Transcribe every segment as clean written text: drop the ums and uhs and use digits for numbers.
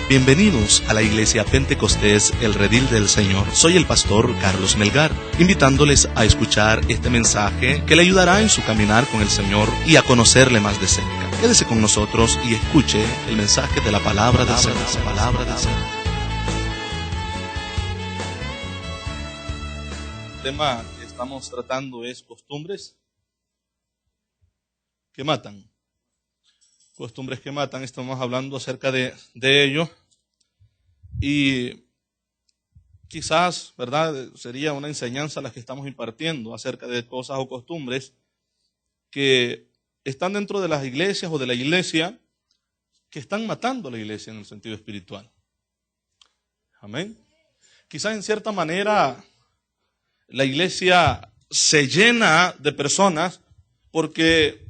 Bienvenidos a la Iglesia Pentecostés El Redil del Señor. Soy el pastor Carlos Melgar, invitándoles a escuchar este mensaje que le ayudará en su caminar con el Señor y a conocerle más de cerca. Quédese con nosotros y escuche el mensaje de la palabra del Señor. El tema que estamos tratando es costumbres que matan. Costumbres que matan, estamos hablando acerca de ello, y quizás, ¿verdad?, sería una enseñanza la que estamos impartiendo acerca de cosas o costumbres que están dentro de las iglesias o de la iglesia, que están matando a la iglesia en el sentido espiritual. Amén. Quizás en cierta manera la iglesia se llena de personas porque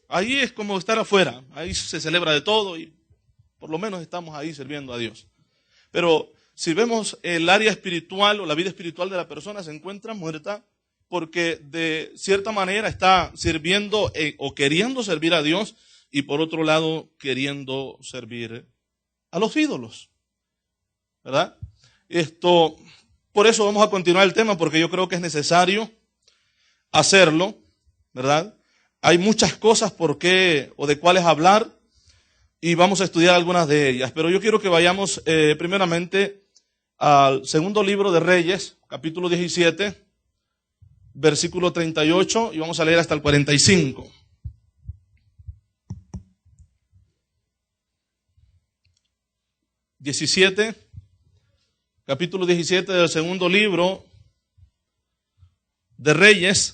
ahí es como estar afuera, ahí se celebra de todo y por lo menos estamos ahí sirviendo a Dios. Pero si vemos el área espiritual o la vida espiritual de la persona, se encuentra muerta porque de cierta manera está sirviendo o queriendo servir a Dios y por otro lado queriendo servir a los ídolos, ¿verdad? Por eso vamos a continuar el tema, porque yo creo que es necesario hacerlo, ¿verdad? Hay muchas cosas por qué o de cuáles hablar y vamos a estudiar algunas de ellas. Pero yo quiero que vayamos primeramente al segundo libro de Reyes, capítulo 17, versículo 38, y vamos a leer hasta el 45. Capítulo 17 del segundo libro de Reyes.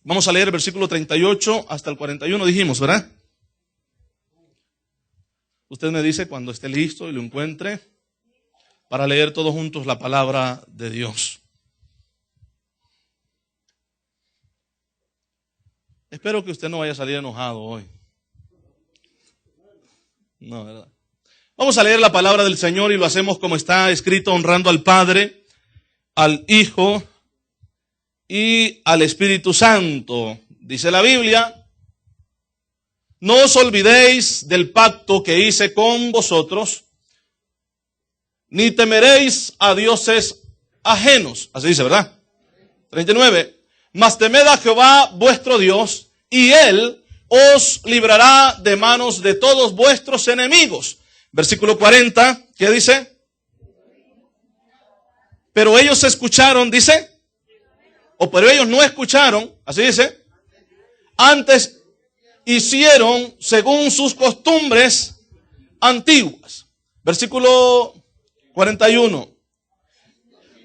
Vamos a leer el versículo 38 hasta el 41, dijimos, ¿verdad? Usted me dice cuando esté listo y lo encuentre para leer todos juntos la palabra de Dios. Espero que usted no vaya a salir enojado hoy. No, ¿verdad? Vamos a leer la palabra del Señor y lo hacemos como está escrito, honrando al Padre, al Hijo y al Espíritu Santo. Dice la Biblia: no os olvidéis del pacto que hice con vosotros, ni temeréis a dioses ajenos. Así dice, ¿verdad? 39. Mas temed a Jehová vuestro Dios, y Él os librará de manos de todos vuestros enemigos. Versículo 40, ¿qué dice? Pero ellos escucharon, dice, pero ellos no escucharon, así dice, antes hicieron según sus costumbres antiguas. Versículo 41.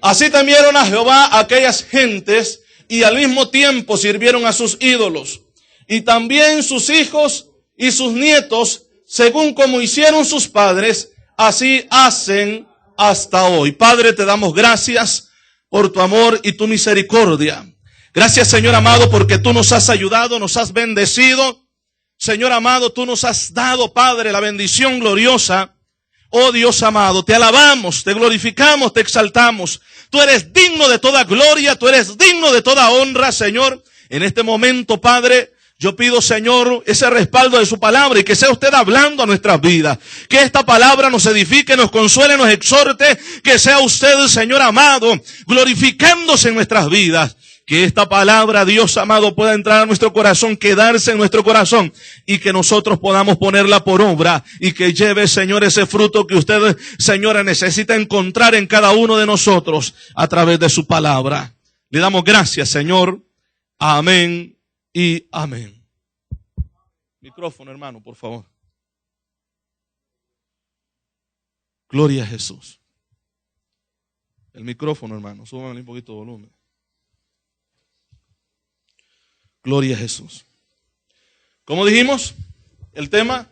Así temieron a Jehová aquellas gentes y al mismo tiempo sirvieron a sus ídolos. Y también sus hijos y sus nietos, según como hicieron sus padres, así hacen hasta hoy. Padre, te damos gracias por tu amor y tu misericordia. Gracias, Señor amado, porque tú nos has ayudado, nos has bendecido. Señor amado, tú nos has dado, Padre, la bendición gloriosa. Oh Dios amado, te alabamos, te glorificamos, te exaltamos. Tú eres digno de toda gloria, tú eres digno de toda honra, Señor. En este momento, Padre, yo pido, Señor, ese respaldo de su palabra y que sea usted hablando a nuestras vidas. Que esta palabra nos edifique, nos consuele, nos exhorte. Que sea usted, Señor amado, glorificándose en nuestras vidas. Que esta palabra, Dios amado, pueda entrar a nuestro corazón, quedarse en nuestro corazón y que nosotros podamos ponerla por obra y que lleve, Señor, ese fruto que usted, Señora, necesita encontrar en cada uno de nosotros a través de su palabra. Le damos gracias, Señor. Amén y amén. Micrófono, hermano, por favor. Gloria a Jesús. El micrófono, hermano, súbame un poquito de volumen. Gloria a Jesús. ¿Cómo dijimos? El tema: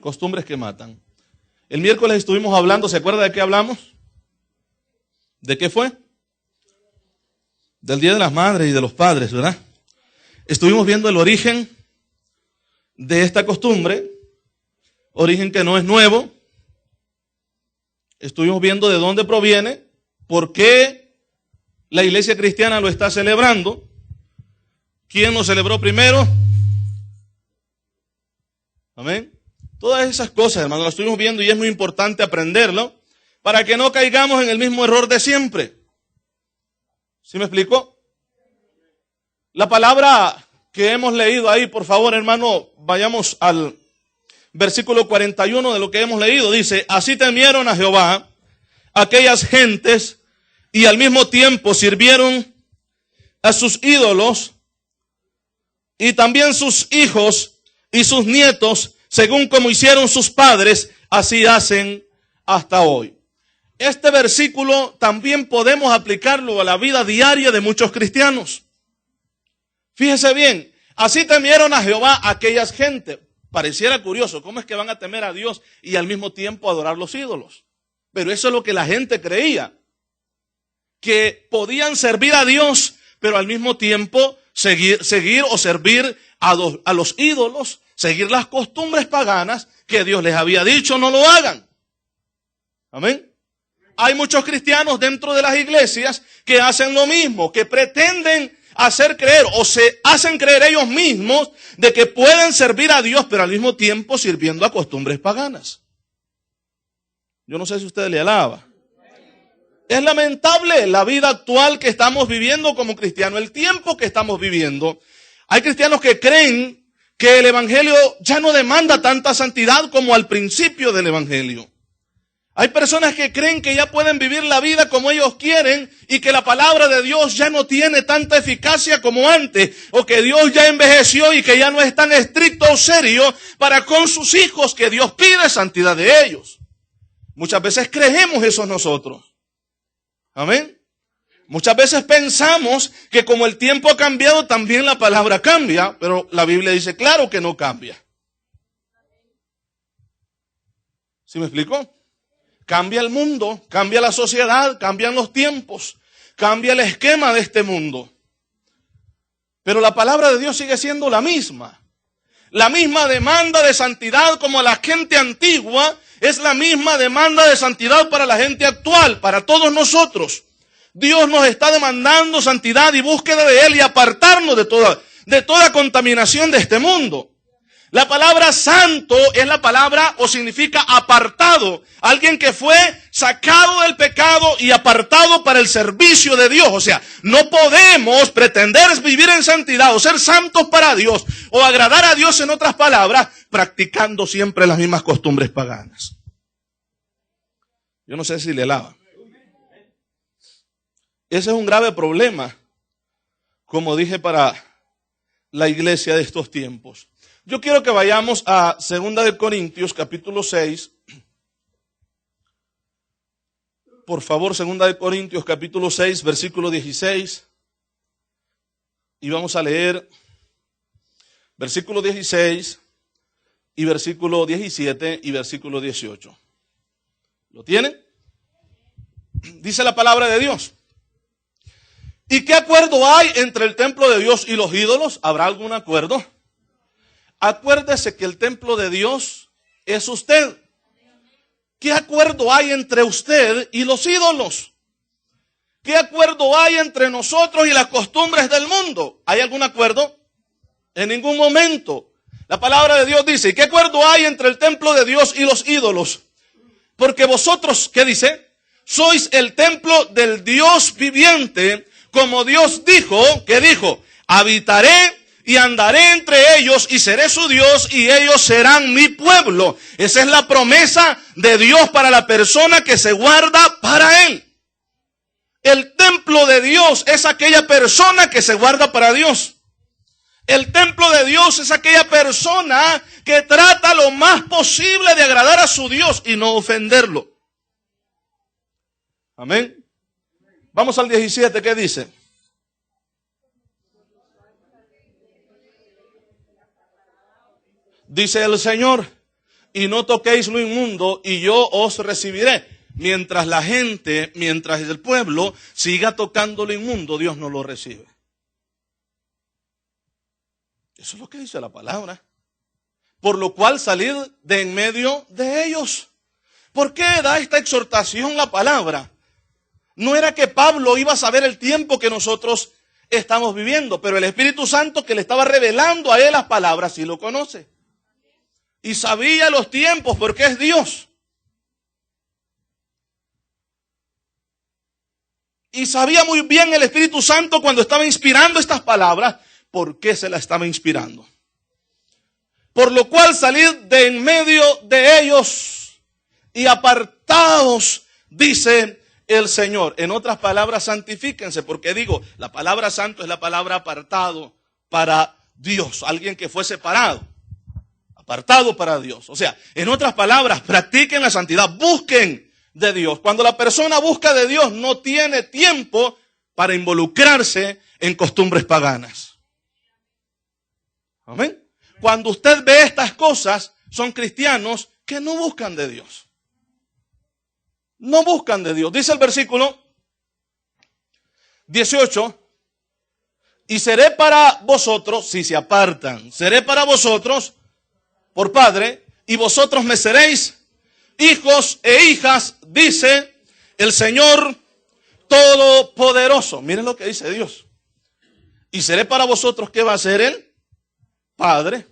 costumbres que matan. El miércoles estuvimos hablando, ¿se acuerda de qué hablamos? ¿De qué fue? Del Día de las Madres y de los Padres, ¿verdad? Estuvimos viendo el origen de esta costumbre, origen que no es nuevo. Estuvimos viendo de dónde proviene, por qué la iglesia cristiana lo está celebrando. ¿Quién lo celebró primero? Amén. Todas esas cosas, hermano, las estuvimos viendo y es muy importante aprenderlo para que no caigamos en el mismo error de siempre. ¿Sí me explico? La palabra que hemos leído ahí, por favor, hermano, vayamos al versículo 41 de lo que hemos leído. Dice, así temieron a Jehová aquellas gentes y al mismo tiempo sirvieron a sus ídolos y también sus hijos y sus nietos, según como hicieron sus padres, así hacen hasta hoy. Este versículo también podemos aplicarlo a la vida diaria de muchos cristianos. Fíjese bien, así temieron a Jehová aquellas gentes. Pareciera curioso, ¿cómo es que van a temer a Dios y al mismo tiempo adorar los ídolos? Pero eso es lo que la gente creía, que podían servir a Dios, pero al mismo tiempo seguir o servir a los ídolos, seguir las costumbres paganas que Dios les había dicho no lo hagan. Amén. Hay muchos cristianos dentro de las iglesias que hacen lo mismo, que pretenden hacer creer o se hacen creer ellos mismos de que pueden servir a Dios, pero al mismo tiempo sirviendo a costumbres paganas. Yo no sé si usted le alaba. Es lamentable la vida actual que estamos viviendo como cristianos, el tiempo que estamos viviendo. Hay cristianos que creen que el evangelio ya no demanda tanta santidad como al principio del evangelio. Hay personas que creen que ya pueden vivir la vida como ellos quieren y que la palabra de Dios ya no tiene tanta eficacia como antes, o que Dios ya envejeció y que ya no es tan estricto o serio para con sus hijos, que Dios pide santidad de ellos. Muchas veces creemos eso nosotros. Amén. Muchas veces pensamos que como el tiempo ha cambiado, también la palabra cambia, pero la Biblia dice claro que no cambia. ¿Sí me explico? Cambia el mundo, cambia la sociedad, cambian los tiempos, cambia el esquema de este mundo. Pero la palabra de Dios sigue siendo la misma. La misma demanda de santidad como a la gente antigua es la misma demanda de santidad para la gente actual, para todos nosotros. Dios nos está demandando santidad y búsqueda de Él y apartarnos de toda contaminación de este mundo. La palabra santo es la palabra o significa apartado. Alguien que fue sacado del pecado y apartado para el servicio de Dios. O sea, no podemos pretender vivir en santidad o ser santos para Dios o agradar a Dios, en otras palabras, practicando siempre las mismas costumbres paganas. Yo no sé si le alaba. Ese es un grave problema, como dije, para la iglesia de estos tiempos. Yo quiero que vayamos a 2 Corintios capítulo 6. Por favor, 2 Corintios capítulo 6, versículo 16. Y vamos a leer versículo 16 y versículo 17 y versículo 18. ¿Lo tienen? Dice la palabra de Dios. ¿Y qué acuerdo hay entre el templo de Dios y los ídolos? ¿Habrá algún acuerdo? Acuérdese que el templo de Dios es usted. ¿Qué acuerdo hay entre usted y los ídolos? ¿Qué acuerdo hay entre nosotros y las costumbres del mundo? ¿Hay algún acuerdo? En ningún momento. La palabra de Dios dice, ¿qué acuerdo hay entre el templo de Dios y los ídolos? Porque vosotros, ¿qué dice? Sois el templo del Dios viviente, como Dios dijo, ¿qué dijo? Habitaré y andaré entre ellos y seré su Dios y ellos serán mi pueblo. Esa es la promesa de Dios para la persona que se guarda para Él. El templo de Dios es aquella persona que se guarda para Dios. El templo de Dios es aquella persona que trata lo más posible de agradar a su Dios y no ofenderlo. Amén. Vamos al 17, ¿qué dice? Dice el Señor, y no toquéis lo inmundo, y yo os recibiré. Mientras el pueblo siga tocando lo inmundo, Dios no lo recibe. Eso es lo que dice la palabra. Por lo cual salid de en medio de ellos. ¿Por qué da esta exhortación la palabra? No era que Pablo iba a saber el tiempo que nosotros estamos viviendo, pero el Espíritu Santo que le estaba revelando a él las palabras sí lo conoce. Y sabía los tiempos porque es Dios. Y sabía muy bien el Espíritu Santo cuando estaba inspirando estas palabras, por qué se las estaba inspirando. Por lo cual salid de en medio de ellos y apartados, dice el Señor. En otras palabras, santifíquense, porque digo, la palabra santo es la palabra apartado para Dios. Alguien que fue separado, apartado para Dios. O sea, en otras palabras, practiquen la santidad, busquen de Dios. Cuando la persona busca de Dios, no tiene tiempo para involucrarse en costumbres paganas. Amén. Cuando usted ve estas cosas, son cristianos que no buscan de Dios. No buscan de Dios. Dice el versículo 18, y seré para vosotros, si se apartan, seré para vosotros por padre, y vosotros me seréis hijos e hijas, dice el Señor Todopoderoso. Miren lo que dice Dios. Y seré para vosotros, ¿qué va a ser Él? Padre.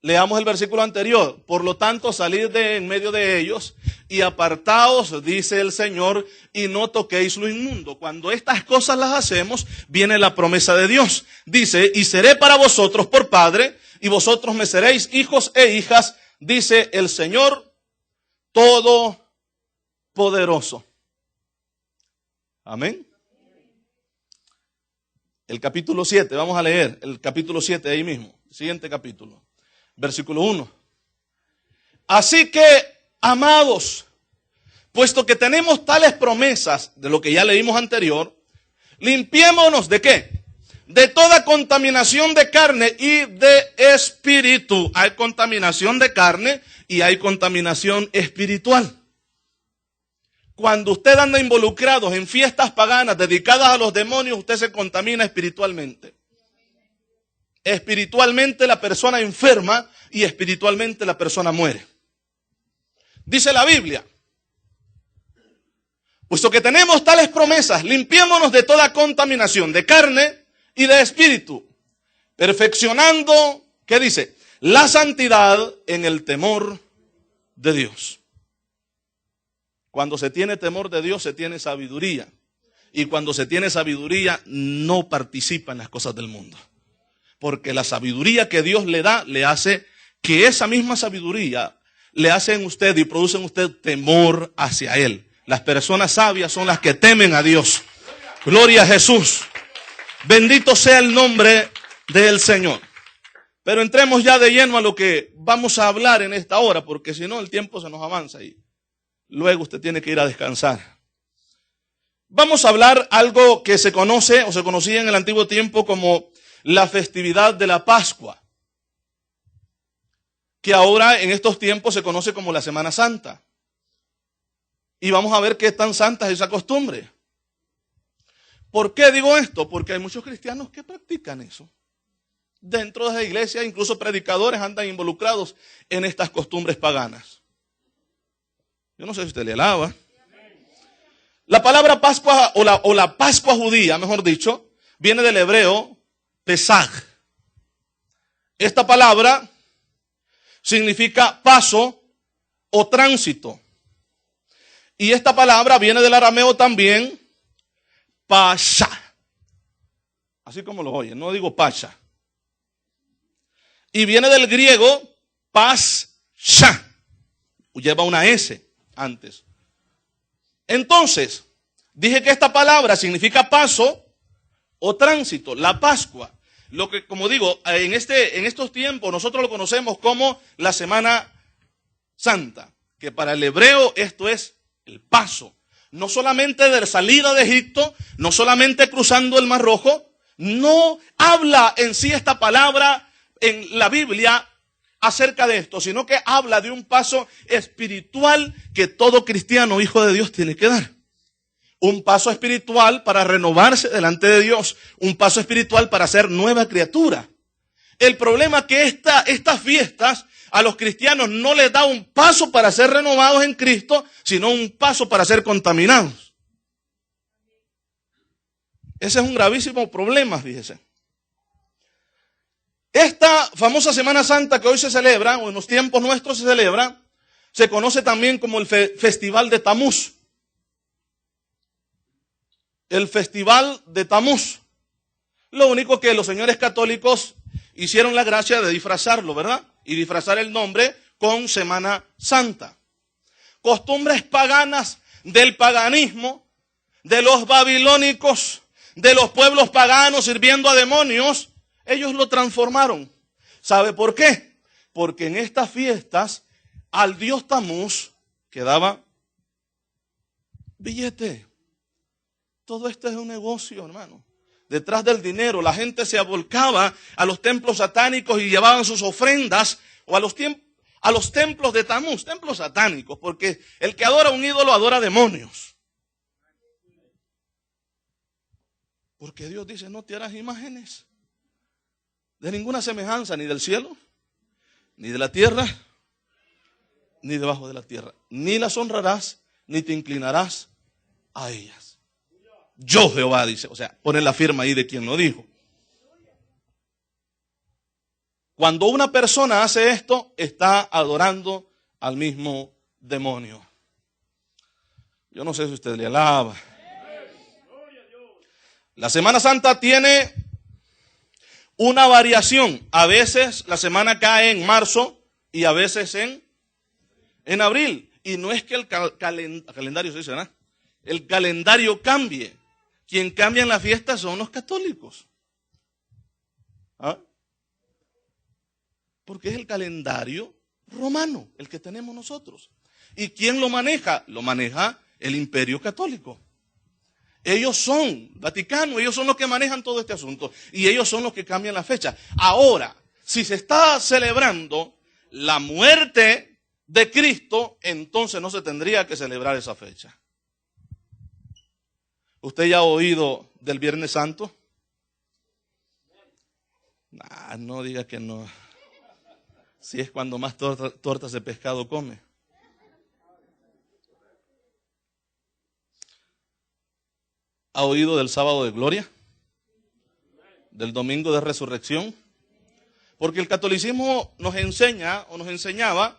Leamos el versículo anterior. Por lo tanto, salid de en medio de ellos y apartaos, dice el Señor, y no toquéis lo inmundo. Cuando estas cosas las hacemos, viene la promesa de Dios. Dice, y seré para vosotros por padre, y vosotros me seréis hijos e hijas, dice el Señor Todopoderoso. Amén. El capítulo 7, vamos a leer el capítulo 7 ahí mismo, siguiente capítulo, versículo 1. Así que, amados, puesto que tenemos tales promesas de lo que ya leímos anterior, limpiémonos ¿de qué? De toda contaminación de carne y de espíritu. Hay contaminación de carne y hay contaminación espiritual. Cuando usted anda involucrado en fiestas paganas dedicadas a los demonios, usted se contamina espiritualmente. Espiritualmente la persona enferma y espiritualmente la persona muere. Dice la Biblia, puesto que tenemos tales promesas, limpiémonos de toda contaminación de carne y de espíritu, perfeccionando, ¿qué dice? La santidad en el temor de Dios. Cuando se tiene temor de Dios, se tiene sabiduría. Y cuando se tiene sabiduría, no participa en las cosas del mundo. Porque la sabiduría que Dios le da, le hace que esa misma sabiduría le hace en usted y produce en usted temor hacia Él. Las personas sabias son las que temen a Dios. Gloria a Jesús. Bendito sea el nombre del Señor. Pero entremos ya de lleno a lo que vamos a hablar en esta hora, porque si no el tiempo se nos avanza y luego usted tiene que ir a descansar. Vamos a hablar algo que se conoce o se conocía en el antiguo tiempo como la festividad de la Pascua, que ahora en estos tiempos se conoce como la Semana Santa. Y vamos a ver qué tan santa es esa costumbre. ¿Por qué digo esto? Porque hay muchos cristianos que practican eso. Dentro de la iglesia, incluso predicadores andan involucrados en estas costumbres paganas. Yo no sé si usted le alaba. La palabra Pascua o la Pascua judía, mejor dicho, viene del hebreo Pesaj. Esta palabra significa paso o tránsito. Y esta palabra viene del arameo también, pasha. Así como lo oyen, no digo pasha. Y viene del griego pasha. Lleva una S antes. Entonces, dije que esta palabra significa paso o tránsito, la Pascua. Lo que, como digo, en estos tiempos nosotros lo conocemos como la Semana Santa, que para el hebreo esto es el paso. No solamente de la salida de Egipto, no solamente cruzando el Mar Rojo, no habla en sí esta palabra en la Biblia acerca de esto, sino que habla de un paso espiritual que todo cristiano, hijo de Dios, tiene que dar. Un paso espiritual para renovarse delante de Dios. Un paso espiritual para ser nueva criatura. El problema es que estas fiestas a los cristianos no les da un paso para ser renovados en Cristo, sino un paso para ser contaminados. Ese es un gravísimo problema, fíjese. Esta famosa Semana Santa que hoy se celebra, o en los tiempos nuestros se celebra, se conoce también como el Festival de Tamuz. El Festival de Tamuz. Lo único que los señores católicos hicieron la gracia de disfrazarlo, ¿verdad? Y disfrazar el nombre con Semana Santa. Costumbres paganas del paganismo, de los babilónicos, de los pueblos paganos sirviendo a demonios, ellos lo transformaron. ¿Sabe por qué? Porque en estas fiestas al dios Tamuz quedaba billete. Todo esto es un negocio, hermano. Detrás del dinero, la gente se avolcaba a los templos satánicos y llevaban sus ofrendas o a los templos de Tamuz, templos satánicos, porque el que adora un ídolo adora demonios. Porque Dios dice, no te harás imágenes de ninguna semejanza, ni del cielo, ni de la tierra, ni debajo de la tierra. Ni las honrarás, ni te inclinarás a ellas. Yo Jehová, dice, o sea, pone la firma ahí de quien lo dijo. Cuando una persona hace esto, está adorando al mismo demonio. Yo no sé si usted le alaba. La Semana Santa tiene una variación. A veces la semana cae en marzo y a veces en abril. Y no es que el calendario se dice, ¿verdad? El calendario cambie. Quien cambia en la fiesta son los católicos. ¿Ah? Porque es el calendario romano, el que tenemos nosotros. ¿Y quién lo maneja? Lo maneja el Imperio Católico. Ellos son Vaticano, ellos son los que manejan todo este asunto. Y ellos son los que cambian la fecha. Ahora, si se está celebrando la muerte de Cristo, entonces no se tendría que celebrar esa fecha. ¿Usted ya ha oído del Viernes Santo? No diga que no. Si es cuando más tortas de pescado come. ¿Ha oído del sábado de gloria? ¿Del domingo de resurrección? Porque el catolicismo nos enseña o nos enseñaba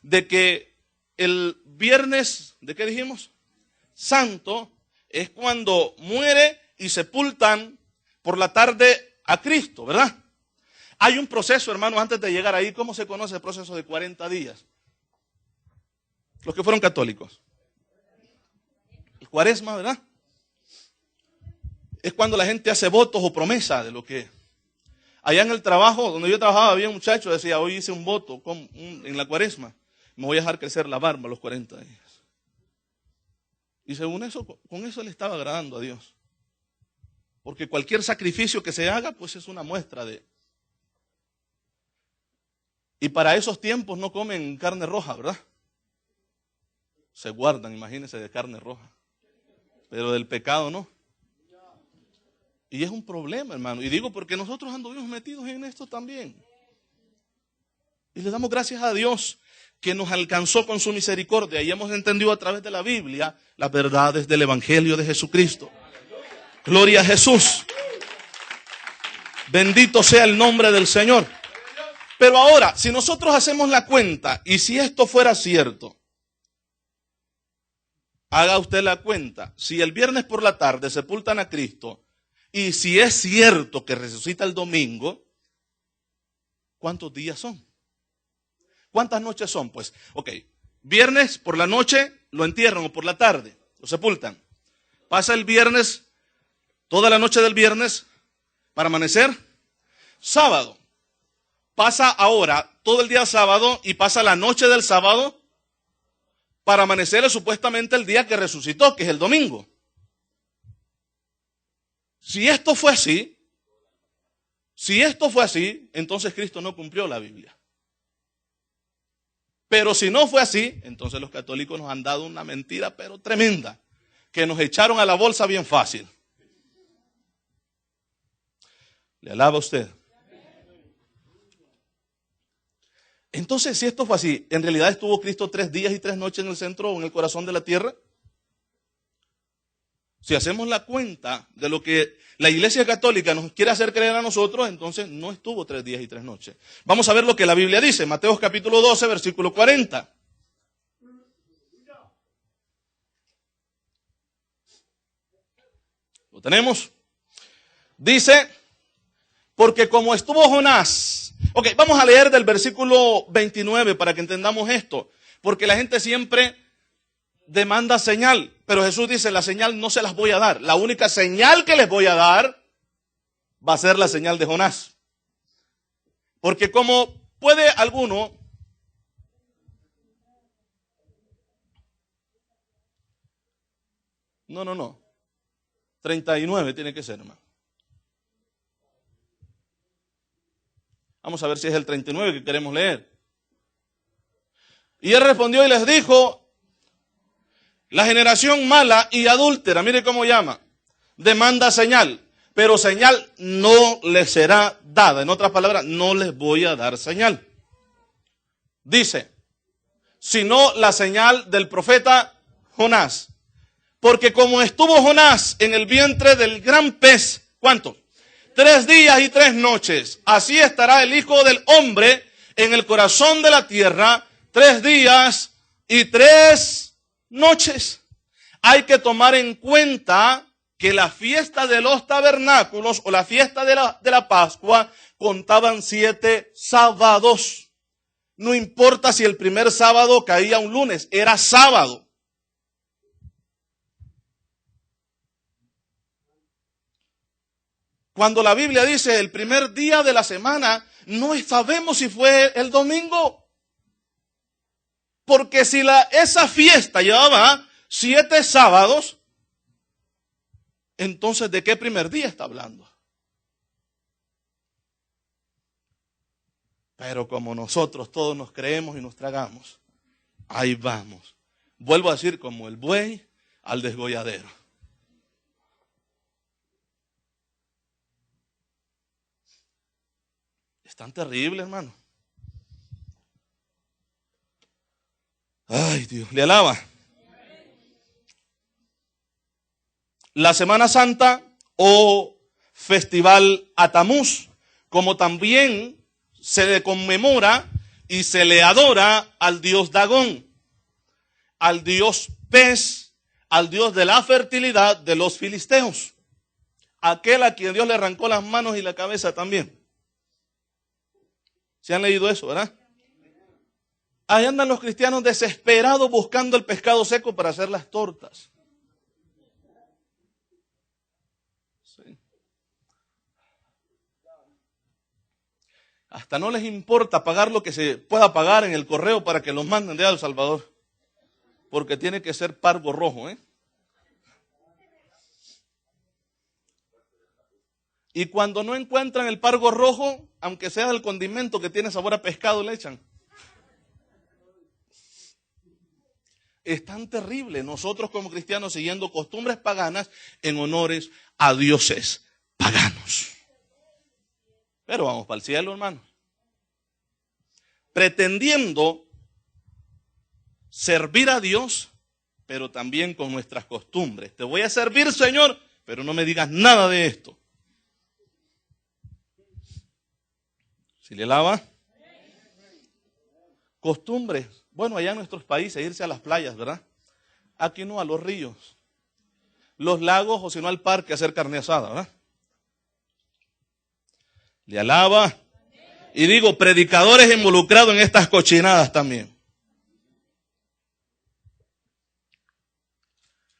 de que el viernes, ¿de qué dijimos? Santo, es cuando muere y sepultan por la tarde a Cristo, ¿verdad? Hay un proceso, hermano, antes de llegar ahí. ¿Cómo se conoce el proceso de 40 días? Los que fueron católicos. El Cuaresma, ¿verdad? Es cuando la gente hace votos o promesas de lo que... Allá en el trabajo, donde yo trabajaba, había un muchacho que decía, hoy hice un voto en la Cuaresma. Me voy a dejar crecer la barba a los 40 días. Y según eso, con eso le estaba agradando a Dios. Porque cualquier sacrificio que se haga, pues es una muestra de... Y para esos tiempos no comen carne roja, ¿verdad? Se guardan, imagínense, de carne roja. Pero del pecado no. Y es un problema, hermano. Y digo porque nosotros anduvimos metidos en esto también. Y le damos gracias a Dios que nos alcanzó con su misericordia y hemos entendido a través de la Biblia las verdades del Evangelio de Jesucristo. Gloria a Jesús. Bendito sea el nombre del Señor. Pero ahora, si nosotros hacemos la cuenta y si esto fuera cierto, haga usted la cuenta. Si el viernes por la tarde sepultan a Cristo y si es cierto que resucita el domingo, ¿cuántos días son? ¿Cuántas noches son? Pues, ok, viernes por la noche lo entierran o por la tarde, lo sepultan. Pasa el viernes, toda la noche del viernes para amanecer, sábado. Pasa ahora todo el día sábado y pasa la noche del sábado para amanecer supuestamente el día que resucitó, que es el domingo. Si esto fue así, entonces Cristo no cumplió la Biblia. Pero si no fue así, entonces los católicos nos han dado una mentira, pero tremenda, que nos echaron a la bolsa bien fácil. ¿Le alaba a usted? Entonces, si esto fue así, ¿en realidad estuvo Cristo 3 días y 3 noches en el centro o en el corazón de la tierra? Si hacemos la cuenta de lo que la Iglesia Católica nos quiere hacer creer a nosotros, entonces no estuvo 3 días y 3 noches. Vamos a ver lo que la Biblia dice. Mateo capítulo 12, versículo 40. ¿Lo tenemos? Dice, porque como estuvo Jonás. Ok, vamos a leer del versículo 29 para que entendamos esto. Porque la gente siempre demanda señal. Pero Jesús dice, la señal no se las voy a dar. La única señal que les voy a dar va a ser la señal de Jonás. Porque como puede alguno... No. 39 tiene que ser, hermano. Vamos a ver si es el 39 que queremos leer. Y él respondió y les dijo, la generación mala y adúltera, mire cómo llama, demanda señal, pero señal no les será dada. En otras palabras, no les voy a dar señal. Dice, sino la señal del profeta Jonás. Porque como estuvo Jonás en el vientre del gran pez, ¿cuánto? 3 días y 3 noches. Así estará el Hijo del Hombre en el corazón de la tierra 3 días y 3 noches. Hay que tomar en cuenta que la fiesta de los tabernáculos o la fiesta de la Pascua contaban 7 sábados. No importa si el primer sábado caía un lunes, era sábado. Cuando la Biblia dice el primer día de la semana, no sabemos si fue el domingo. Porque si esa fiesta llevaba 7 sábados, entonces ¿de qué primer día está hablando? Pero como nosotros todos nos creemos y nos tragamos, ahí vamos. Vuelvo a decir, como el buey al desgolladero. Es tan terrible, hermano. Ay, Dios, le alaba. La Semana Santa o Festival Atamuz, como también se le conmemora y se le adora al dios Dagón, al dios pez, al dios de la fertilidad de los filisteos, aquel a quien Dios le arrancó las manos y la cabeza también. ¿Se han leído eso, verdad? Ahí andan los cristianos desesperados buscando el pescado seco para hacer las tortas. Sí. Hasta no les importa pagar lo que se pueda pagar en el correo para que los manden de El Salvador. Porque tiene que ser pargo rojo, ¿eh? Y cuando no encuentran el pargo rojo, aunque sea del condimento que tiene sabor a pescado, le echan. Es tan terrible nosotros como cristianos siguiendo costumbres paganas en honores a dioses paganos. Pero vamos para el cielo, hermano. Pretendiendo servir a Dios, pero también con nuestras costumbres. Te voy a servir, Señor, pero no me digas nada de esto. ¿Si le alaba? Costumbres. Bueno, allá en nuestros países, irse a las playas, ¿verdad? Aquí no, a los ríos, los lagos o si no al parque a hacer carne asada, ¿verdad? Le alaba. Y digo, predicadores involucrados en estas cochinadas también.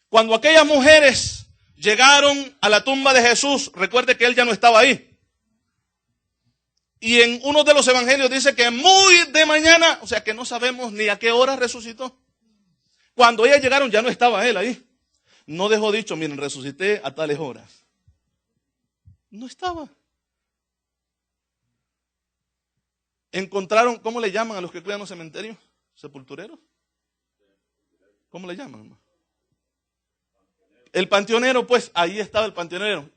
Cuando aquellas mujeres llegaron a la tumba de Jesús, recuerde que él ya no estaba ahí. Y en uno de los evangelios dice que muy de mañana, o sea que no sabemos ni a qué hora resucitó. Cuando ellas llegaron ya no estaba él ahí. No dejó dicho, miren, resucité a tales horas. No estaba. Encontraron, ¿cómo le llaman a los que cuidan los cementerios? ¿Sepultureros? ¿Cómo le llaman? El panteonero, pues ahí estaba el panteonero.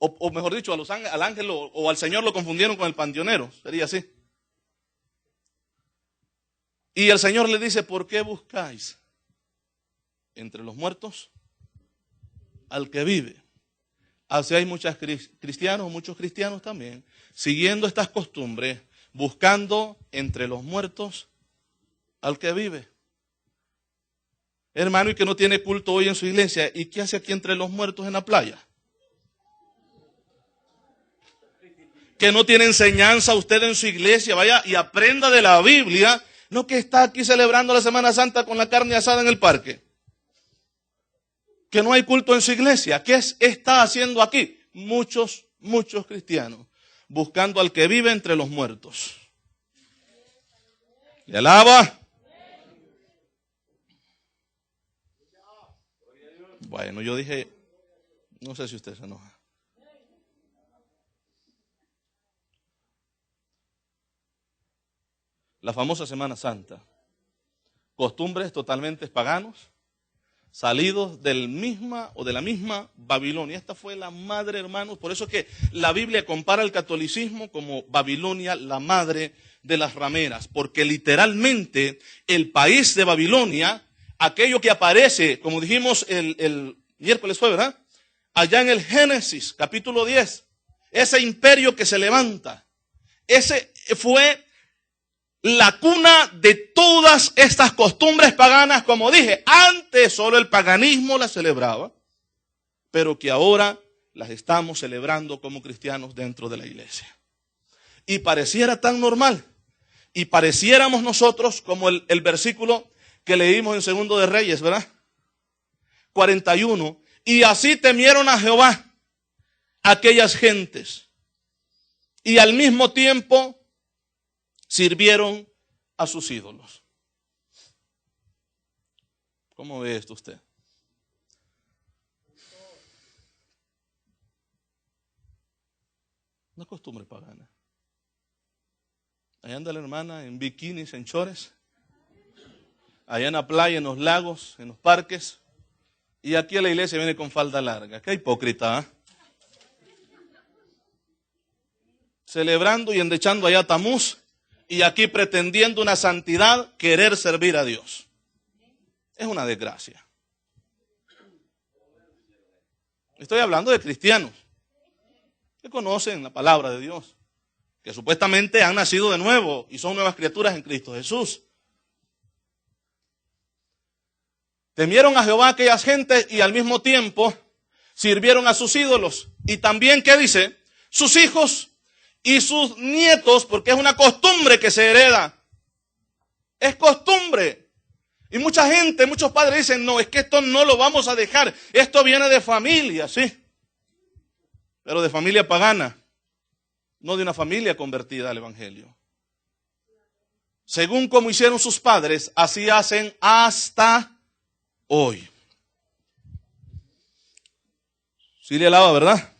O mejor dicho, al ángel o al Señor lo confundieron con el panteonero. Sería así. Y el Señor le dice, ¿por qué buscáis entre los muertos al que vive. Así hay muchos cristianos también, siguiendo estas costumbres, buscando entre los muertos al que vive. Hermano, y que no tiene culto hoy en su iglesia, ¿y qué hace aquí entre los muertos en la playa? Que no tiene enseñanza usted en su iglesia, vaya y aprenda de la Biblia, no que está aquí celebrando la Semana Santa con la carne asada en el parque. Que no hay culto en su iglesia. ¿Qué está haciendo aquí? Muchos cristianos buscando al que vive entre los muertos. ¿Le alaba? Bueno, yo dije, no sé si usted se enoja. La famosa Semana Santa. Costumbres totalmente paganos, salidos de la misma Babilonia. Esta fue la madre, hermanos. Por eso es que la Biblia compara el catolicismo como Babilonia, la madre de las rameras. Porque literalmente el país de Babilonia, aquello que aparece, como dijimos el miércoles fue, ¿verdad? Allá en el Génesis, capítulo 10, ese imperio que se levanta, ese fue la cuna de todas estas costumbres paganas, como dije, antes solo el paganismo las celebraba, pero que ahora las estamos celebrando como cristianos dentro de la iglesia. Y pareciera tan normal, y pareciéramos nosotros como el versículo que leímos en Segundo de Reyes, ¿verdad? 41, y así temieron a Jehová aquellas gentes, y al mismo tiempo sirvieron a sus ídolos. ¿Cómo ve esto usted? Una costumbre pagana. Allá anda la hermana en bikinis, en chores. Allá en la playa, en los lagos, en los parques. Y aquí a la iglesia viene con falda larga. Qué hipócrita, ¿eh? Celebrando y endechando allá a Tamuz. Y aquí pretendiendo una santidad, querer servir a Dios. Es una desgracia. Estoy hablando de cristianos que conocen la palabra de Dios, que supuestamente han nacido de nuevo y son nuevas criaturas en Cristo Jesús. Temieron a Jehová aquellas gentes y al mismo tiempo sirvieron a sus ídolos. Y también, ¿qué dice? Sus hijos y sus nietos, porque es una costumbre que se hereda. Es costumbre. Y mucha gente, muchos padres dicen, no, es que esto no lo vamos a dejar. Esto viene de familia, sí. Pero de familia pagana, no de una familia convertida al Evangelio. Según como hicieron sus padres, así hacen hasta hoy. Sí le alaba, ¿verdad?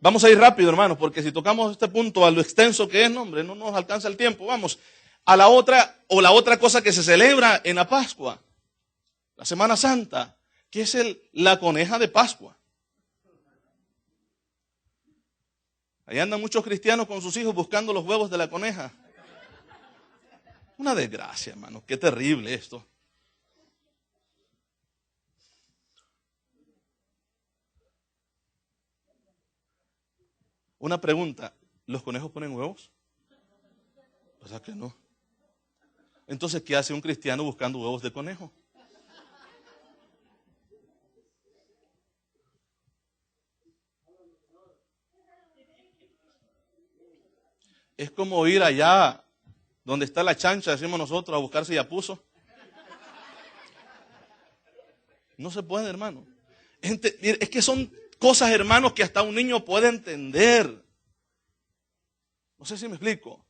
Vamos a ir rápido, hermanos, porque si tocamos este punto a lo extenso que es, no, hombre, no nos alcanza el tiempo. Vamos a la otra cosa que se celebra en la Pascua, la Semana Santa, que es la coneja de Pascua. Ahí andan muchos cristianos con sus hijos buscando los huevos de la coneja. Una desgracia, hermano, qué terrible esto. Una pregunta, ¿los conejos ponen huevos? ¿Verdad que no? Entonces, ¿qué hace un cristiano buscando huevos de conejo? Es como ir allá donde está la chancha, decimos nosotros, a buscarse ya puso. No se puede, hermano. Es que son cosas, hermanos, que hasta un niño puede entender. No sé si me explico.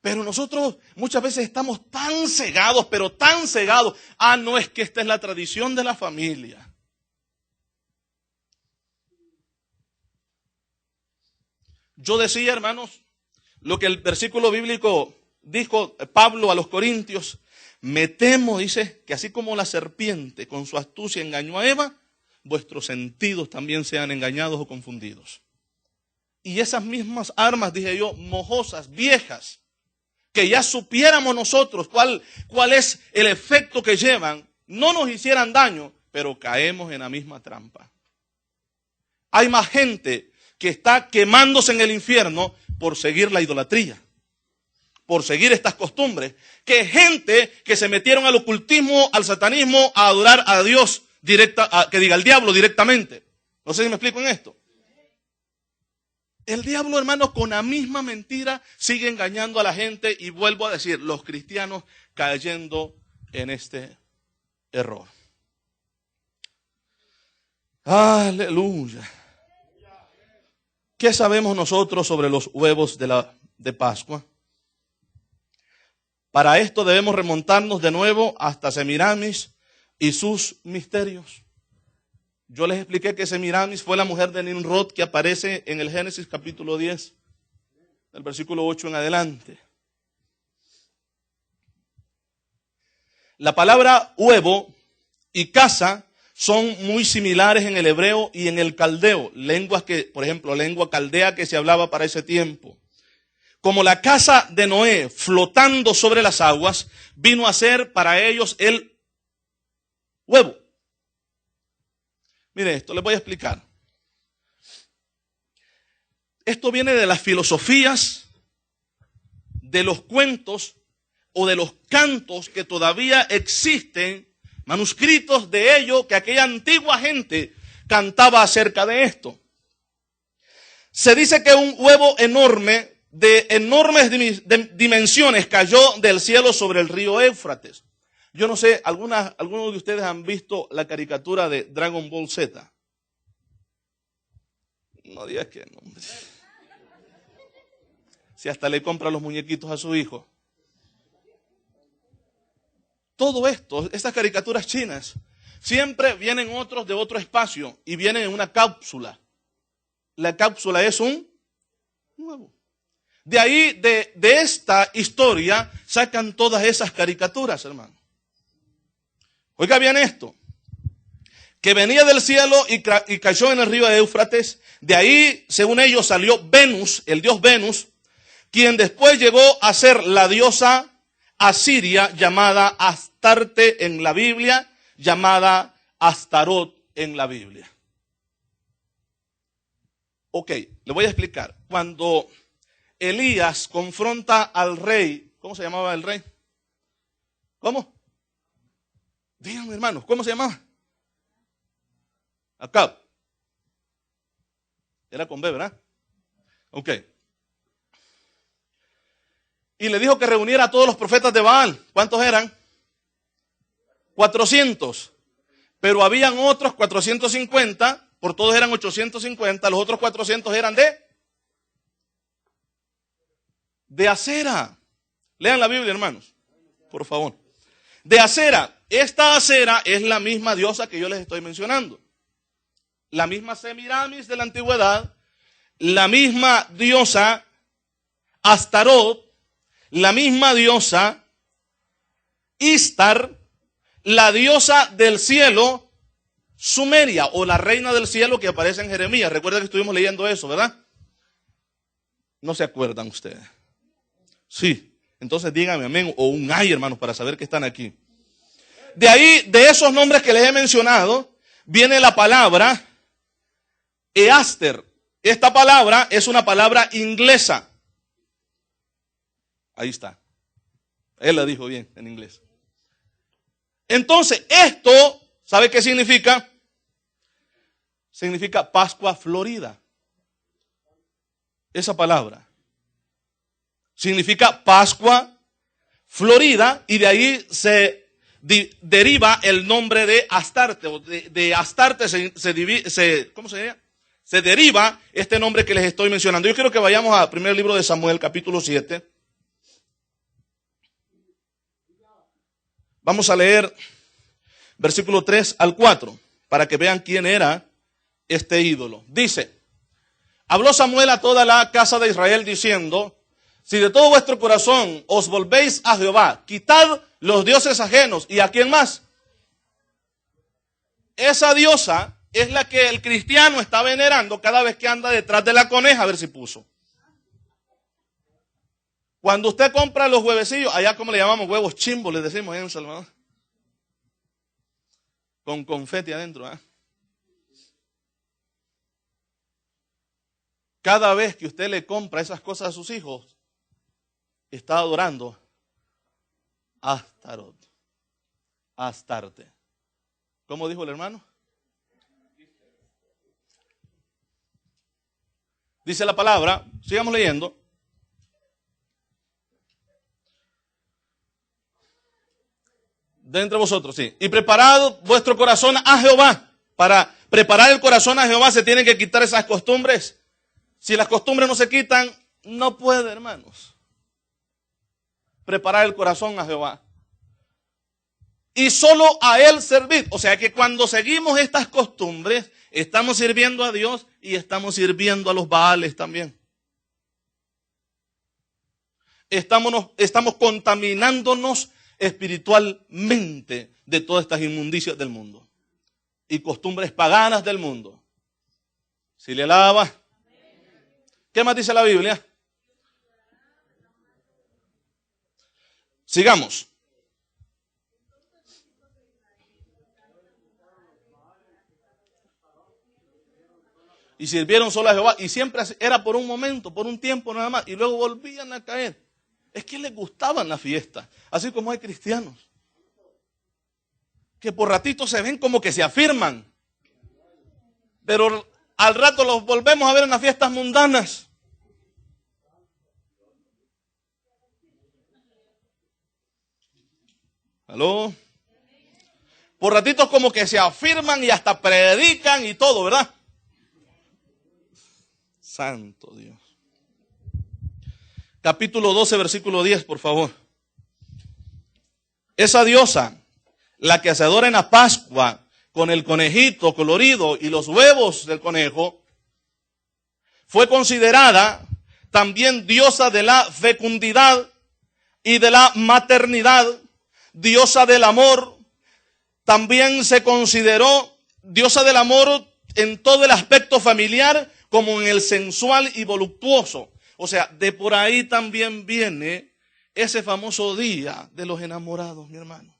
Pero nosotros muchas veces estamos tan cegados, pero tan cegados. Ah, no, es que esta es la tradición de la familia. Yo decía, hermanos, lo que el versículo bíblico dijo Pablo a los Corintios. Me temo, dice, que así como la serpiente con su astucia engañó a Eva, vuestros sentidos también sean engañados o confundidos. Y esas mismas armas, dije yo, mojosas, viejas, que ya supiéramos nosotros cuál es el efecto que llevan, no nos hicieran daño, pero caemos en la misma trampa. Hay más gente que está quemándose en el infierno por seguir la idolatría, por seguir estas costumbres, que gente que se metieron al ocultismo, al satanismo, a adorar a Dios al diablo directamente. No sé si me explico en esto. El diablo, hermano, con la misma mentira sigue engañando a la gente, y vuelvo a decir, los cristianos cayendo en este error. Aleluya. ¿Qué sabemos nosotros sobre los huevos de Pascua? Para esto debemos remontarnos de nuevo hasta Semiramis y sus misterios. Yo les expliqué que Semiramis fue la mujer de Nimrod que aparece en el Génesis capítulo 10, del versículo 8 en adelante. La palabra huevo y casa son muy similares en el hebreo y en el caldeo, lenguas que, por ejemplo, lengua caldea que se hablaba para ese tiempo. Como la casa de Noé flotando sobre las aguas, vino a ser para ellos el huevo. Mire esto, les voy a explicar. Esto viene de las filosofías, de los cuentos o de los cantos que todavía existen, manuscritos de ello que aquella antigua gente cantaba acerca de esto. Se dice que un huevo enorme, de enormes dimensiones, cayó del cielo sobre el río Éufrates. Yo no sé, algunos de ustedes han visto la caricatura de Dragon Ball Z. No digas que no. Si hasta le compra los muñequitos a su hijo. Todo esto, estas caricaturas chinas, siempre vienen otros de otro espacio y vienen en una cápsula. La cápsula es un huevo. De ahí, de esta historia, sacan todas esas caricaturas, hermano. Oiga bien esto, que venía del cielo y cayó en el río de Éufrates. De ahí, según ellos, salió Venus, el dios Venus, quien después llegó a ser la diosa asiria llamada Astarte en la Biblia, llamada Astarot en la Biblia. Ok, le voy a explicar. Cuando Elías confronta al rey, ¿cómo se llamaba el rey? ¿Cómo? Díganme, hermanos, ¿cómo se llamaba? Acab. Era con B, ¿verdad? Ok. Y le dijo que reuniera a todos los profetas de Baal. ¿Cuántos eran? 400. Pero habían otros 450, por todos eran 850, los otros 400 eran de Acera. Lean la Biblia, hermanos, por favor. De Acera. Esta Acera es la misma diosa que yo les estoy mencionando. La misma Semiramis de la antigüedad, la misma diosa Astarot, la misma diosa Istar, la diosa del cielo Sumeria, o la reina del cielo que aparece en Jeremías. Recuerda que estuvimos leyendo eso, ¿verdad? ¿No se acuerdan ustedes? Sí. Entonces díganme amén o un ay, hermanos, para saber que están aquí. De ahí, de esos nombres que les he mencionado, viene la palabra Easter. Esta palabra es una palabra inglesa. Ahí está. Él la dijo bien en inglés. Entonces, esto, ¿sabe qué significa? Significa Pascua Florida. Esa palabra significa Pascua Florida, y de ahí se deriva el nombre de Astarte. De Astarte ¿cómo se llama? Se deriva este nombre que les estoy mencionando. Yo quiero que vayamos al primer libro de Samuel, capítulo 7. Vamos a leer versículo 3 al 4, para que vean quién era este ídolo. Dice: habló Samuel a toda la casa de Israel diciendo: si de todo vuestro corazón os volvéis a Jehová, quitad los dioses ajenos. ¿Y a quién más? Esa diosa es la que el cristiano está venerando cada vez que anda detrás de la coneja a ver si puso. Cuando usted compra los huevecillos, allá como le llamamos huevos chimbos, les decimos en El Salvador. con confeti adentro. Cada vez que usted le compra esas cosas a sus hijos, está adorando a Astarot, a Astarte. ¿Cómo dijo el hermano? Dice la palabra, sigamos leyendo. De entre vosotros, sí. Y preparad vuestro corazón a Jehová. Para preparar el corazón a Jehová se tienen que quitar esas costumbres. Si las costumbres no se quitan, no puede, hermanos. Preparar el corazón a Jehová. Y solo a Él servir. O sea que cuando seguimos estas costumbres, estamos sirviendo a Dios y estamos sirviendo a los Baales también. Estamos contaminándonos espiritualmente de todas estas inmundicias del mundo y costumbres paganas del mundo. Si le alaba. ¿Qué más dice la Biblia? Sigamos. Y sirvieron solo a Jehová. Y siempre era por un momento, por un tiempo nada más. Y luego volvían a caer. Es que les gustaban las fiestas. Así como hay cristianos que por ratito se ven como que se afirman. Pero al rato los volvemos a ver en las fiestas mundanas. ¿Aló? Por ratitos como que se afirman y hasta predican y todo, ¿verdad? Santo Dios. Capítulo 12, versículo 10, por favor. Esa diosa, la que se adora en la Pascua, con el conejito colorido y los huevos del conejo, fue considerada también diosa de la fecundidad y de la maternidad, diosa del amor. También se consideró diosa del amor en todo el aspecto familiar como en el sensual y voluptuoso. O sea, de por ahí también viene ese famoso día de los enamorados, mi hermano.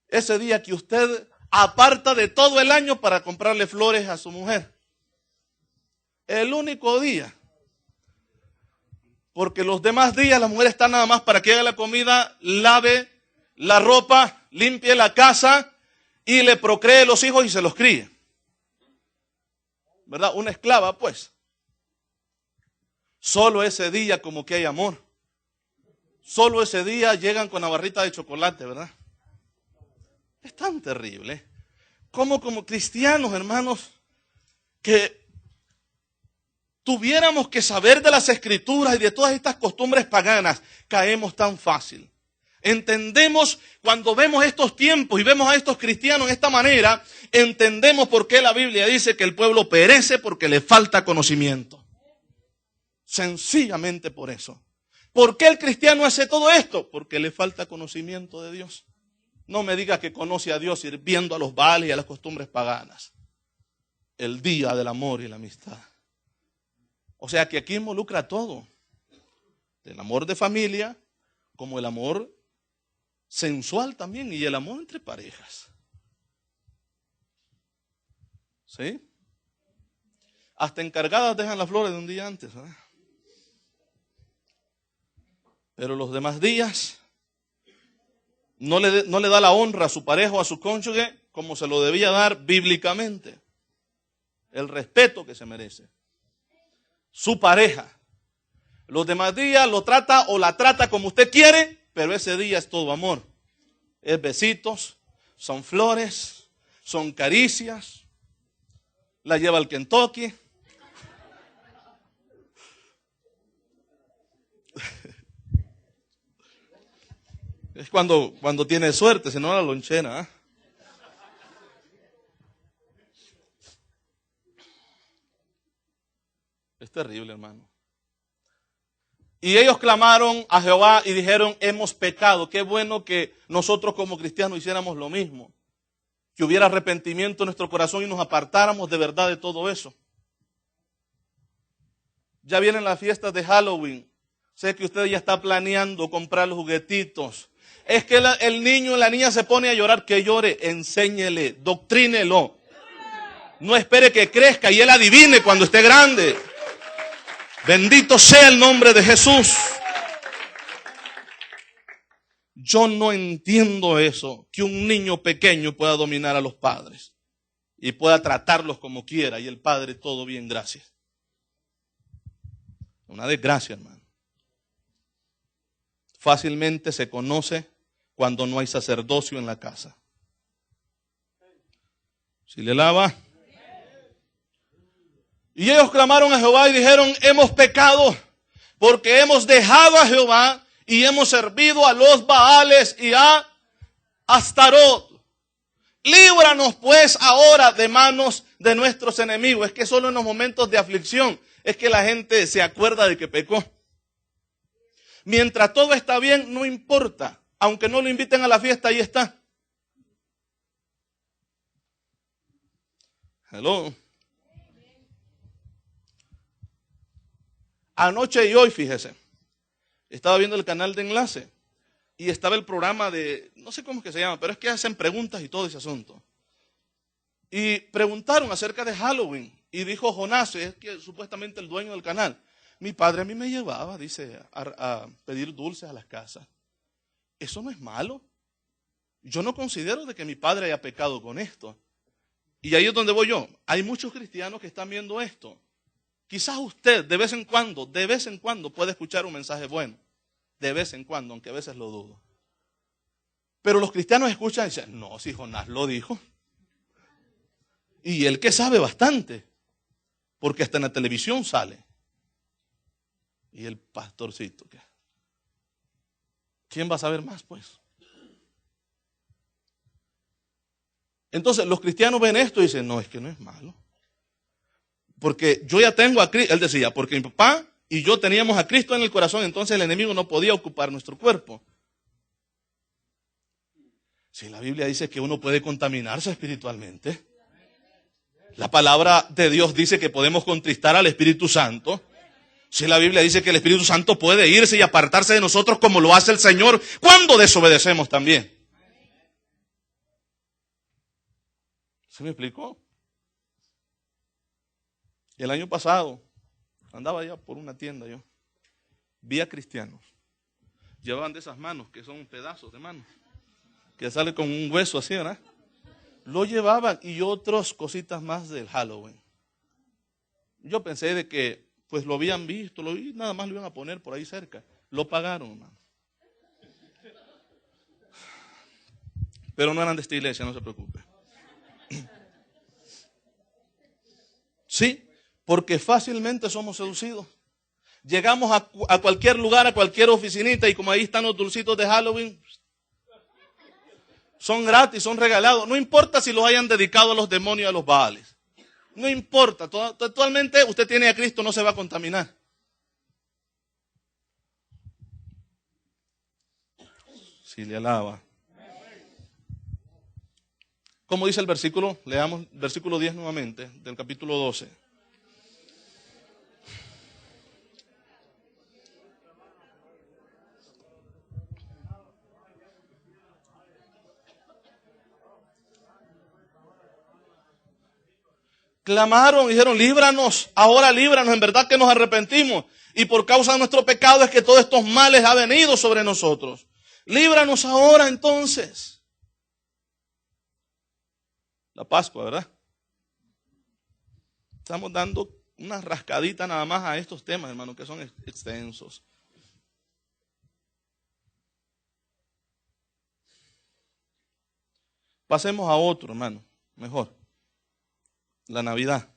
Ese día que usted aparta de todo el año para comprarle flores a su mujer. El único día. Porque los demás días la mujer está nada más para que haga la comida, lave la ropa, limpie la casa y le procree los hijos y se los críe. ¿Verdad? Una esclava, pues. Solo ese día como que hay amor. Solo ese día llegan con la barrita de chocolate, ¿verdad? Es tan terrible. Como cristianos, hermanos, que tuviéramos que saber de las escrituras y de todas estas costumbres paganas, caemos tan fácil. Entendemos, cuando vemos estos tiempos y vemos a estos cristianos de esta manera, entendemos por qué la Biblia dice que el pueblo perece porque le falta conocimiento. Sencillamente por eso. ¿Por qué el cristiano hace todo esto? Porque le falta conocimiento de Dios. No me diga que conoce a Dios sirviendo a los Baales y a las costumbres paganas. El día del amor y la amistad. O sea que aquí involucra todo. El amor de familia, como el amor sensual también y el amor entre parejas. ¿Sí? Hasta encargadas dejan las flores de un día antes, ¿verdad? Pero los demás días no le da la honra a su pareja o a su cónyuge como se lo debía dar bíblicamente. El respeto que se merece. Su pareja. Los demás días lo trata o la trata como usted quiere, pero ese día es todo amor. Es besitos, son flores, son caricias. La lleva al Kentucky. Es cuando tiene suerte, si no la lonchera. ¿Eh? Es terrible, hermano. Y ellos clamaron a Jehová y dijeron, hemos pecado. Qué bueno que nosotros como cristianos hiciéramos lo mismo. Que hubiera arrepentimiento en nuestro corazón y nos apartáramos de verdad de todo eso. Ya vienen las fiestas de Halloween. Sé que usted ya está planeando comprar los juguetitos. Es que el niño, la niña se pone a llorar, que llore, enséñele, doctrínelo. No espere que crezca y él adivine cuando esté grande. Bendito sea el nombre de Jesús. Yo no entiendo eso, que un niño pequeño pueda dominar a los padres y pueda tratarlos como quiera y el padre todo bien, gracias. Una desgracia, hermano. Fácilmente se conoce cuando no hay sacerdocio en la casa. ¿Sí le alaba? Y ellos clamaron a Jehová y dijeron, hemos pecado porque hemos dejado a Jehová y hemos servido a los Baales y a Astarot. Líbranos pues ahora de manos de nuestros enemigos. Es que solo en los momentos de aflicción es que la gente se acuerda de que pecó. Mientras todo está bien, no importa. Aunque no lo inviten a la fiesta, ahí está. Hello. Anoche y hoy, fíjese, estaba viendo el canal de Enlace y estaba el programa de, no sé cómo es que se llama, pero es que hacen preguntas y todo ese asunto. Y preguntaron acerca de Halloween y dijo Jonás, es que supuestamente el dueño del canal, mi padre a mí me llevaba, dice, a pedir dulces a las casas. Eso no es malo. Yo no considero de que mi padre haya pecado con esto. Y ahí es donde voy yo. Hay muchos cristianos que están viendo esto. Quizás usted de vez en cuando puede escuchar un mensaje bueno. De vez en cuando, aunque a veces lo dudo. Pero los cristianos escuchan y dicen, no, si Jonás lo dijo. Y él que sabe bastante. Porque hasta en la televisión sale. Y el pastorcito, ¿qué? ¿Quién va a saber más, pues? Entonces los cristianos ven esto y dicen, no, es que no es malo. Porque yo ya tengo a Cristo, él decía, porque mi papá y yo teníamos a Cristo en el corazón, entonces el enemigo no podía ocupar nuestro cuerpo. Si la Biblia dice que uno puede contaminarse espiritualmente, la palabra de Dios dice que podemos contristar al Espíritu Santo. Si la Biblia dice que el Espíritu Santo puede irse y apartarse de nosotros como lo hace el Señor cuando desobedecemos también. ¿Se me explicó? Y el año pasado andaba ya por una tienda yo. Vi a cristianos. Llevaban de esas manos que son pedazos de manos. Que sale con un hueso así, ¿verdad? Lo llevaban y otras cositas más del Halloween. Yo pensé de que pues lo habían visto, nada más lo iban a poner por ahí cerca. Lo pagaron, hermano. Pero no eran de esta iglesia, no se preocupe. Sí, porque fácilmente somos seducidos. Llegamos a cualquier lugar, a cualquier oficinita y como ahí están los dulcitos de Halloween, son gratis, son regalados. No importa si los hayan dedicado a los demonios y a los Baales. No importa, totalmente usted tiene a Cristo, no se va a contaminar. Si le alaba. Como dice el versículo, leamos versículo 10 nuevamente, del capítulo 12. Clamaron y dijeron, líbranos, ahora líbranos, en verdad que nos arrepentimos. Y por causa de nuestro pecado es que todos estos males han venido sobre nosotros. Líbranos ahora entonces. La Pascua, ¿verdad? Estamos dando una rascadita nada más a estos temas, hermano, que son extensos. Pasemos a otro, hermano, mejor. La Navidad.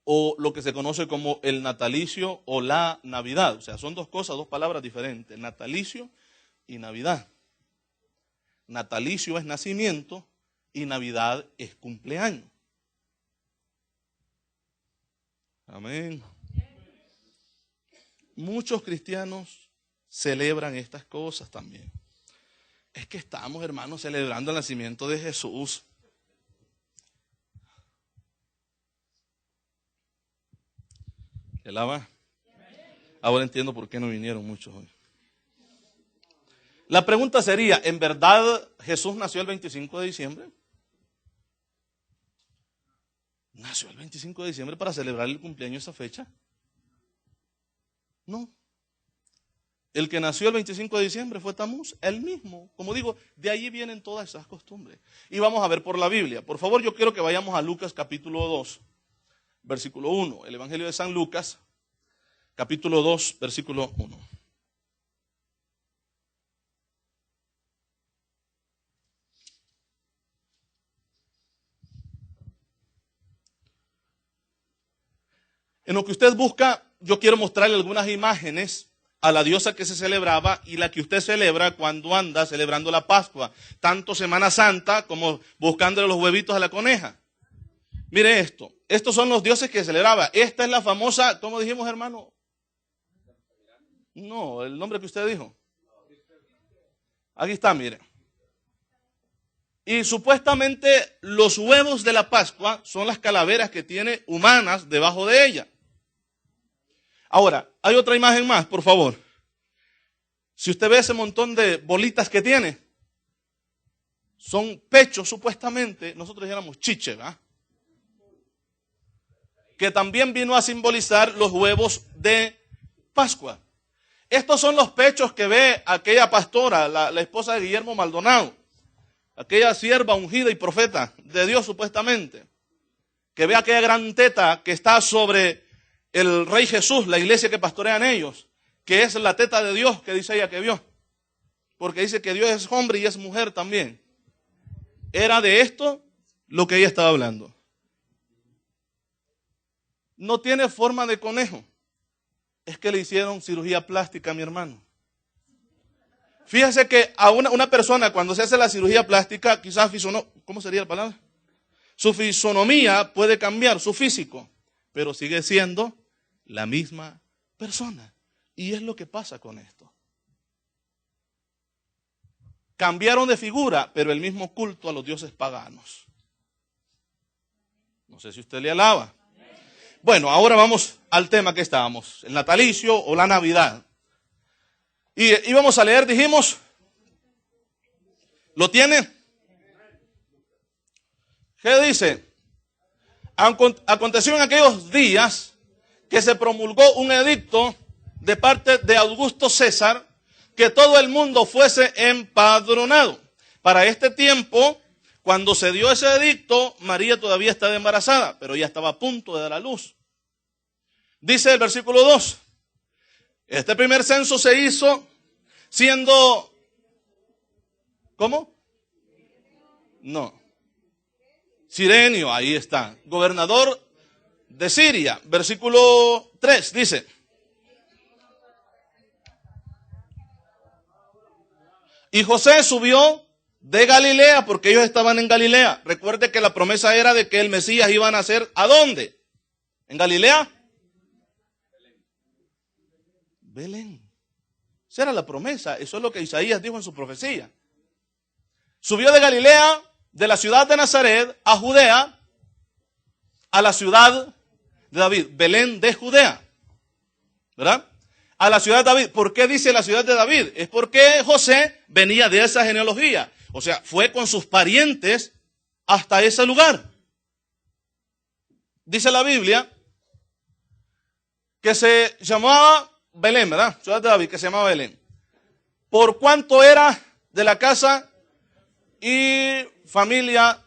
O lo que se conoce como el natalicio o la Navidad. O sea, son dos cosas, dos palabras diferentes. Natalicio y Navidad. Natalicio es nacimiento y Navidad es cumpleaños. Amén. Muchos cristianos celebran estas cosas también. Es que estamos, hermanos, celebrando el nacimiento de Jesús. ¿El ama? Ahora entiendo por qué no vinieron muchos hoy. La pregunta sería, ¿en verdad Jesús nació el 25 de diciembre? ¿Nació el 25 de diciembre para celebrar el cumpleaños esa fecha? No. El que nació el 25 de diciembre fue Tamuz, él mismo. Como digo, de allí vienen todas esas costumbres. Y vamos a ver por la Biblia. Por favor, yo quiero que vayamos a Lucas capítulo 2, versículo 1. El Evangelio de San Lucas, capítulo 2, versículo 1. En lo que usted busca, yo quiero mostrarle algunas imágenes a la diosa que se celebraba y la que usted celebra cuando anda celebrando la Pascua, tanto Semana Santa como buscándole los huevitos a la coneja. Mire esto, estos son los dioses que celebraba. Esta es la famosa, ¿cómo dijimos, hermano? No, el nombre que usted dijo. Aquí está, mire. Y supuestamente los huevos de la Pascua son las calaveras que tiene humanas debajo de ella. Ahora, hay otra imagen más, por favor. Si usted ve ese montón de bolitas que tiene, son pechos supuestamente, nosotros dijéramos chiche, ¿verdad? Que también vino a simbolizar los huevos de Pascua. Estos son los pechos que ve aquella pastora, la esposa de Guillermo Maldonado, aquella sierva ungida y profeta de Dios supuestamente, que ve aquella gran teta que está sobre el Rey Jesús, la iglesia que pastorean ellos, que es la teta de Dios que dice ella que vio, porque dice que Dios es hombre y es mujer también. Era de esto lo que ella estaba hablando. No tiene forma de conejo, es que le hicieron cirugía plástica, mi hermano. Fíjese que a una persona cuando se hace la cirugía plástica, quizás ¿cómo sería la palabra? Su fisonomía puede cambiar, su físico, pero sigue siendo la misma persona. Y es lo que pasa con esto. Cambiaron de figura, pero el mismo culto a los dioses paganos. No sé si usted le alaba. Bueno, ahora vamos al tema que estábamos, el natalicio o la Navidad. Y íbamos a leer, dijimos, ¿lo tiene? ¿Qué dice? Aconteció en aquellos días que se promulgó un edicto de parte de Augusto César que todo el mundo fuese empadronado. Para este tiempo, cuando se dio ese edicto, María todavía estaba embarazada, pero ya estaba a punto de dar a luz. Dice el versículo 2. Este primer censo se hizo siendo, ¿cómo? No. Cirenio, ahí está. Gobernador de Siria. Versículo 3 dice. Y José subió de Galilea, porque ellos estaban en Galilea. Recuerde que la promesa era de que el Mesías iba a nacer, ¿a dónde? ¿En Galilea? Belén. Esa era la promesa, eso es lo que Isaías dijo en su profecía. Subió de Galilea, de la ciudad de Nazaret, a Judea, a la ciudad de David, Belén de Judea, ¿verdad? A la ciudad de David. ¿Por qué dice la ciudad de David? Es porque José venía de esa genealogía, o sea, fue con sus parientes hasta ese lugar. Dice la Biblia que se llamaba Belén, ¿verdad? Ciudad de David, que se llamaba Belén. Por cuanto era de la casa y familia,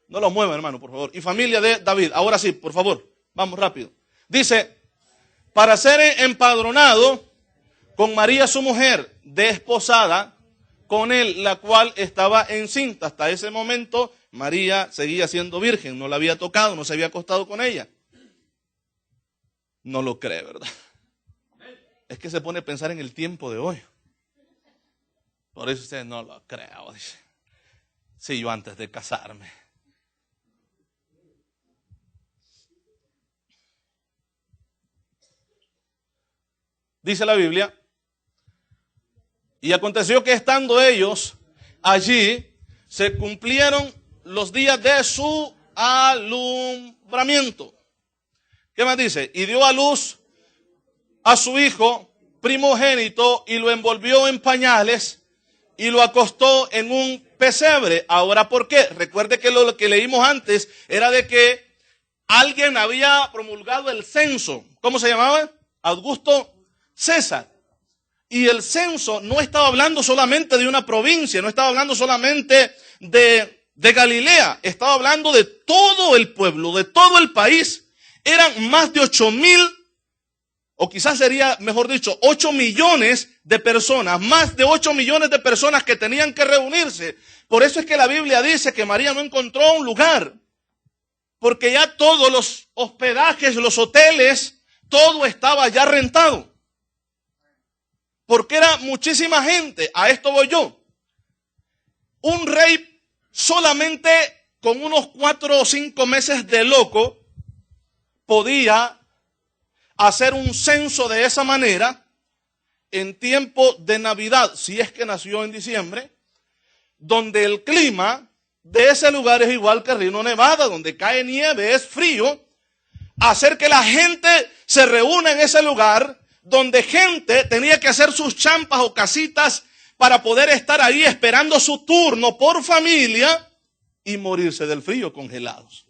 no lo muevan, hermano, por favor, y familia de David. Ahora sí, por favor, vamos rápido. Dice, para ser empadronado con María su mujer, desposada con él, la cual estaba encinta. Hasta ese momento María seguía siendo virgen, no la había tocado, no se había acostado con ella. No lo cree, ¿verdad? Es que se pone a pensar en el tiempo de hoy. Por eso usted no lo creo, dice. Sí, yo antes de casarme. Dice la Biblia, y aconteció que estando ellos allí, se cumplieron los días de su alumbramiento. ¿Qué más dice? Y dio a luz a su hijo primogénito y lo envolvió en pañales y lo acostó en un pesebre. Ahora, ¿por qué? Recuerde que lo que leímos antes era de que alguien había promulgado el censo. ¿Cómo se llamaba? Augusto César. Y el censo no estaba hablando solamente de una provincia, no estaba hablando solamente de Galilea, estaba hablando de todo el pueblo, de todo el país. Eran más de 8,000, o quizás sería, mejor dicho, 8 millones de personas, más de 8 millones de personas que tenían que reunirse. Por eso es que la Biblia dice que María no encontró un lugar, porque ya todos los hospedajes, los hoteles, todo estaba ya rentado. Porque era muchísima gente. A esto voy yo. Un rey solamente con unos 4 o 5 meses de loco podía hacer un censo de esa manera en tiempo de Navidad, si es que nació en diciembre, donde el clima de ese lugar es igual que Reno, Nevada, donde cae nieve, es frío. Hacer que la gente se reúna en ese lugar, donde gente tenía que hacer sus champas o casitas para poder estar ahí esperando su turno por familia y morirse del frío congelados.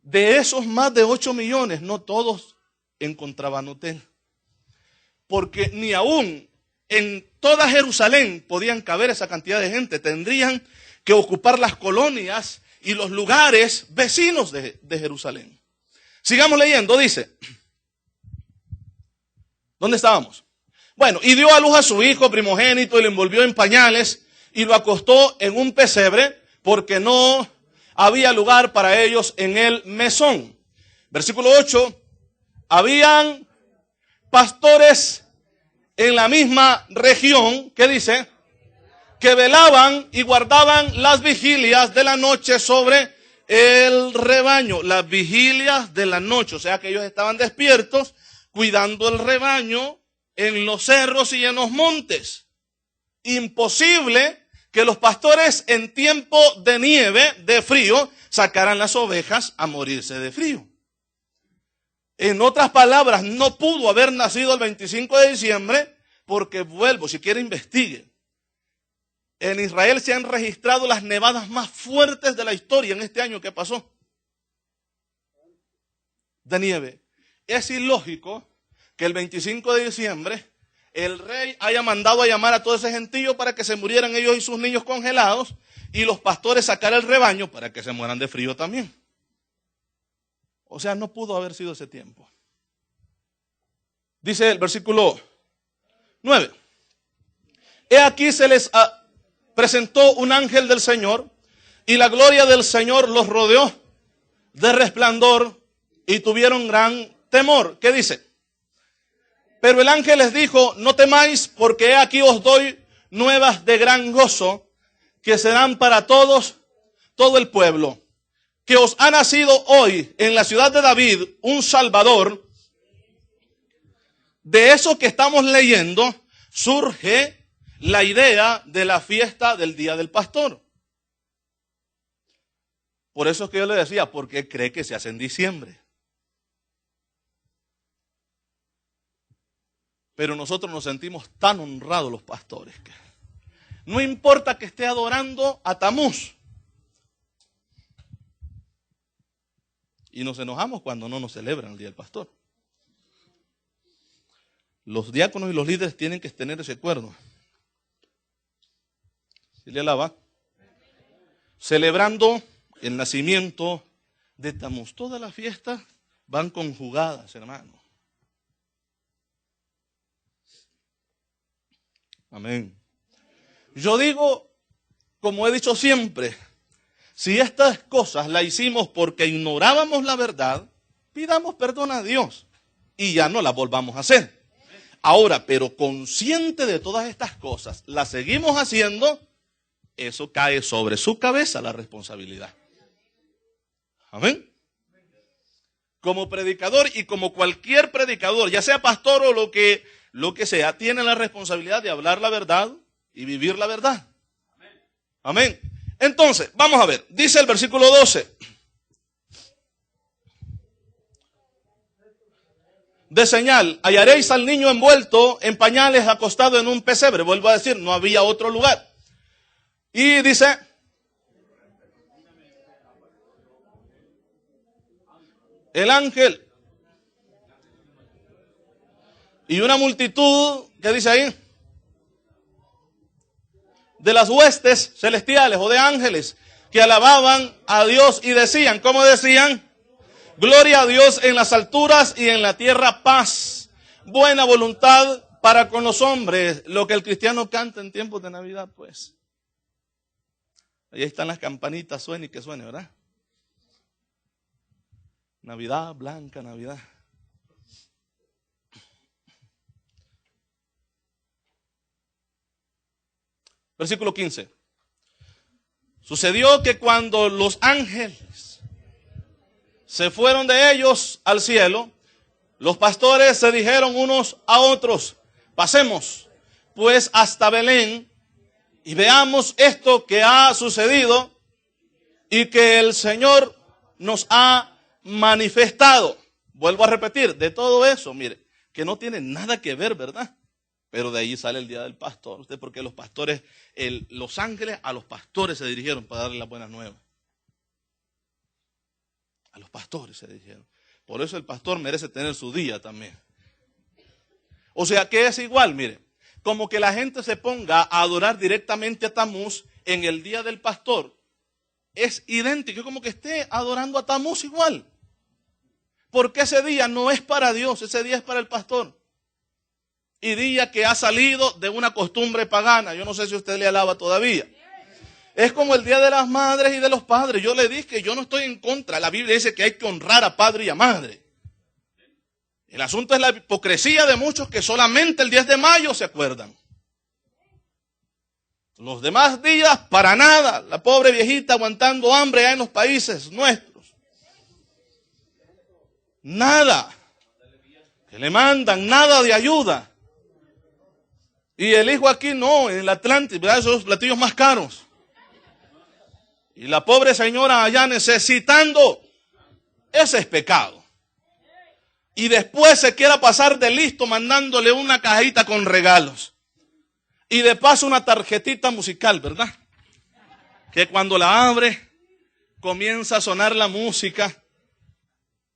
De esos más de 8 millones, no todos encontraban hotel. Porque ni aún en toda Jerusalén podían caber esa cantidad de gente. Tendrían que ocupar las colonias y los lugares vecinos de Jerusalén. Sigamos leyendo, dice. ¿Dónde estábamos? Bueno, y dio a luz a su hijo primogénito y lo envolvió en pañales y lo acostó en un pesebre porque no había lugar para ellos en el mesón. Versículo 8. Habían pastores en la misma región, ¿qué dice? Que velaban y guardaban las vigilias de la noche sobre el rebaño, las vigilias de la noche, o sea que ellos estaban despiertos cuidando el rebaño en los cerros y en los montes. Imposible que los pastores en tiempo de nieve, de frío, sacaran las ovejas a morirse de frío. En otras palabras, no pudo haber nacido el 25 de diciembre porque, vuelvo, si quiere investigue. En Israel se han registrado las nevadas más fuertes de la historia en este año que pasó. De nieve. Es ilógico que el 25 de diciembre el rey haya mandado a llamar a todo ese gentío para que se murieran ellos y sus niños congelados y los pastores sacar el rebaño para que se mueran de frío también. O sea, no pudo haber sido ese tiempo. Dice el versículo 9. He aquí se les presentó un ángel del Señor y la gloria del Señor los rodeó de resplandor y tuvieron gran temor. ¿Qué dice? Pero el ángel les dijo, no temáis porque he aquí os doy nuevas de gran gozo que serán para todos, todo el pueblo. Que os ha nacido hoy en la ciudad de David un Salvador. De eso que estamos leyendo surge la idea de la fiesta del Día del Pastor. Por eso es que yo le decía, ¿por qué cree que se hace en diciembre? Pero nosotros nos sentimos tan honrados los pastores. Que no importa que esté adorando a Tamuz. Y nos enojamos cuando no nos celebran el Día del Pastor. Los diáconos y los líderes tienen que tener ese acuerdo. ¿Sí le alaba? Celebrando el nacimiento de Tamuz. Todas las fiestas van conjugadas, hermano. Amén. Yo digo, como he dicho siempre, si estas cosas las hicimos porque ignorábamos la verdad, pidamos perdón a Dios y ya no las volvamos a hacer. Ahora, pero consciente de todas estas cosas, las seguimos haciendo, eso cae sobre su cabeza la responsabilidad. Amén. Como predicador y como cualquier predicador, ya sea pastor o lo que sea, tiene la responsabilidad de hablar la verdad y vivir la verdad. Amén. Entonces, vamos a ver, dice el versículo 12. de señal hallaréis al niño envuelto en pañales, acostado en un pesebre. Vuelvo a decir, no había otro lugar. Y dice, el ángel y una multitud, ¿qué dice ahí? De las huestes celestiales o de ángeles que alababan a Dios y decían, ¿cómo decían? Gloria a Dios en las alturas y en la tierra paz, buena voluntad para con los hombres. Lo que el cristiano canta en tiempos de Navidad, pues. Ahí están las campanitas, suene y que suene, ¿verdad? Navidad, blanca Navidad. Versículo 15. Sucedió que cuando los ángeles se fueron de ellos al cielo, los pastores se dijeron unos a otros, pasemos pues hasta Belén y veamos esto que ha sucedido y que el Señor nos ha manifestado. Vuelvo a repetir, de todo eso, mire, que no tiene nada que ver, ¿verdad? Pero de ahí sale el día del pastor. ¿Usted porque los pastores, los ángeles a los pastores se dirigieron para darle las buenas nuevas? A los pastores se dirigieron. Por eso el pastor merece tener su día también. O sea que es igual, mire, como que la gente se ponga a adorar directamente a Tamuz en el día del pastor. Es idéntico, como que esté adorando a Tamuz igual. Porque ese día no es para Dios, ese día es para el pastor. Y día que ha salido de una costumbre pagana. Yo no sé si usted le alaba todavía. Es como el día de las madres y de los padres. Yo le dije que yo no estoy en contra. La Biblia dice que hay que honrar a padre y a madre. El asunto es la hipocresía de muchos que solamente el 10 de mayo se acuerdan. Los demás días para nada. La pobre viejita aguantando hambre allá en los países nuestros. Nada. Que le mandan nada de ayuda. Y el hijo aquí no, en el Atlántico, ¿verdad? Esos platillos más caros. Y la pobre señora allá necesitando, ese es pecado. Y después se quiera pasar de listo mandándole una cajita con regalos. Y de paso una tarjetita musical, ¿verdad? Que cuando la abre, comienza a sonar la música.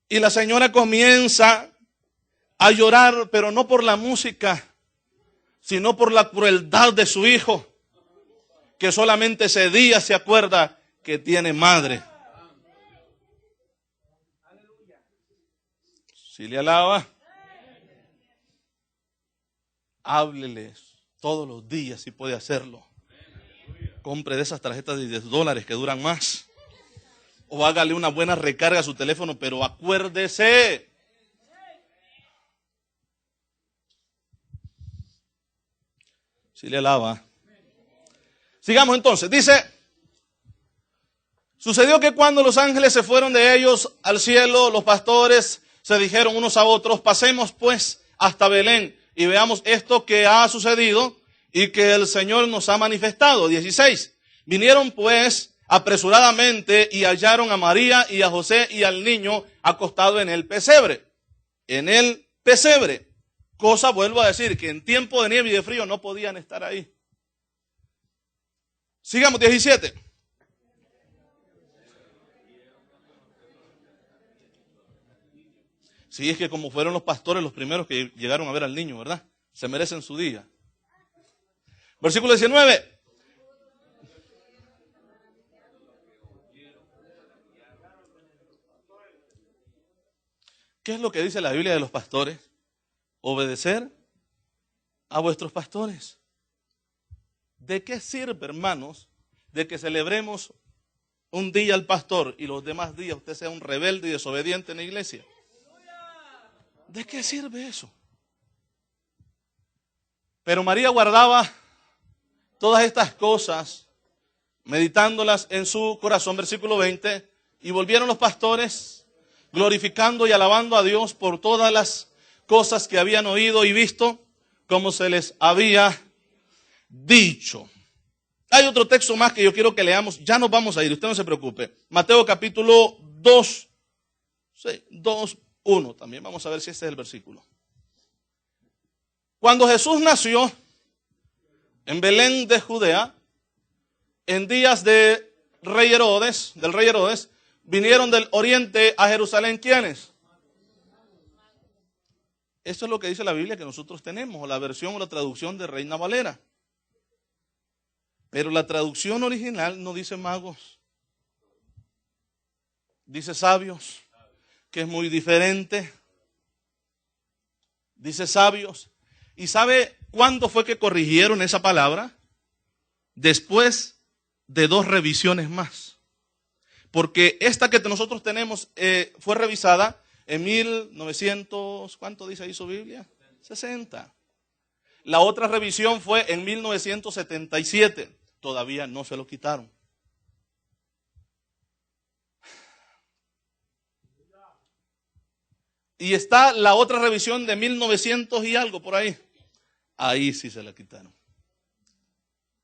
Y la señora comienza a llorar, pero no por la música, sino por la crueldad de su hijo, que solamente ese día se acuerda que tiene madre. Si le alaba, hábleles todos los días si puede hacerlo. Compre de esas tarjetas de $10 que duran más. O hágale una buena recarga a su teléfono, pero acuérdese. Si le alaba. Sigamos entonces. Dice, sucedió que cuando los ángeles se fueron de ellos al cielo, los pastores se dijeron unos a otros, pasemos pues hasta Belén y veamos esto que ha sucedido y que el Señor nos ha manifestado. 16. Vinieron pues apresuradamente y hallaron a María y a José y al niño acostado en el pesebre. En el pesebre. Cosa, vuelvo a decir, que en tiempo de nieve y de frío no podían estar ahí. Sigamos, 17. Sí, es que como fueron los pastores los primeros que llegaron a ver al niño, ¿verdad? Se merecen su día. Versículo 19. ¿Qué es lo que dice la Biblia de los pastores? Obedecer a vuestros pastores. ¿De qué sirve, hermanos, de que celebremos un día al pastor y los demás días usted sea un rebelde y desobediente en la iglesia? ¿De qué sirve eso? Pero María guardaba todas estas cosas, meditándolas en su corazón. Versículo 20. Y volvieron los pastores, glorificando y alabando a Dios por todas las cosas que habían oído y visto, como se les había dicho. Hay otro texto más que yo quiero que leamos. Ya nos vamos a ir, usted no se preocupe. Mateo capítulo 2. Sí, 2, 1. También vamos a ver si este es el versículo. Cuando Jesús nació en Belén de Judea, en días del rey Herodes, vinieron del oriente a Jerusalén, ¿quiénes? Esto es lo que dice la Biblia que nosotros tenemos, o la versión o la traducción de Reina Valera. Pero la traducción original no dice magos, dice sabios, que es muy diferente. Dice sabios. ¿Y sabe cuándo fue que corrigieron esa palabra? Después de 2 revisiones más. Porque esta que nosotros tenemos fue revisada en 1900, ¿cuánto dice ahí su Biblia? 60. La otra revisión fue en 1977. Todavía no se lo quitaron. Y está la otra revisión de 1900 y algo por ahí. Ahí sí se la quitaron.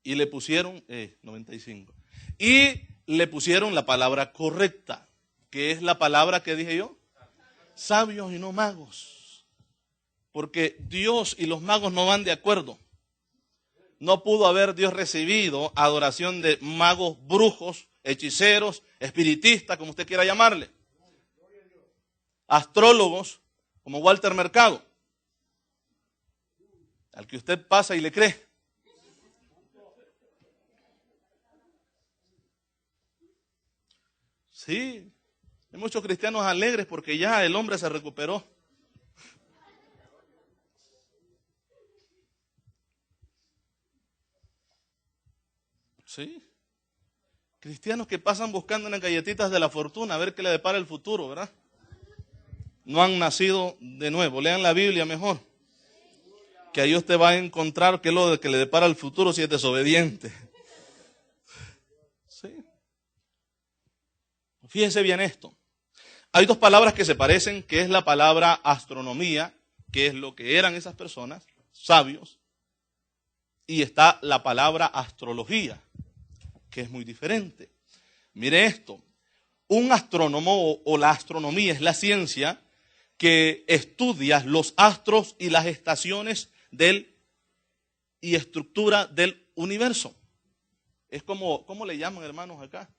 Y le pusieron 95. Y le pusieron la palabra correcta, que es la palabra que dije yo. Sabios y no magos. Porque Dios y los magos no van de acuerdo. No pudo haber Dios recibido adoración de magos, brujos, hechiceros, espiritistas, como usted quiera llamarle. Astrólogos, como Walter Mercado, al que usted pasa y le cree. Sí, hay muchos cristianos alegres porque ya el hombre se recuperó. Sí, cristianos que pasan buscando en las galletitas de la fortuna a ver qué le depara el futuro, ¿verdad? No han nacido de nuevo. Lean la Biblia mejor, que ahí usted va a encontrar qué es lo que le depara el futuro si es desobediente. Sí. Fíjense bien esto. Hay 2 palabras que se parecen, que es la palabra astronomía, que es lo que eran esas personas, sabios, y está la palabra astrología, que es muy diferente. Mire esto, un astrónomo o la astronomía es la ciencia que estudia los astros y las estaciones y estructura del universo. Es como, ¿cómo le llaman, hermanos, acá?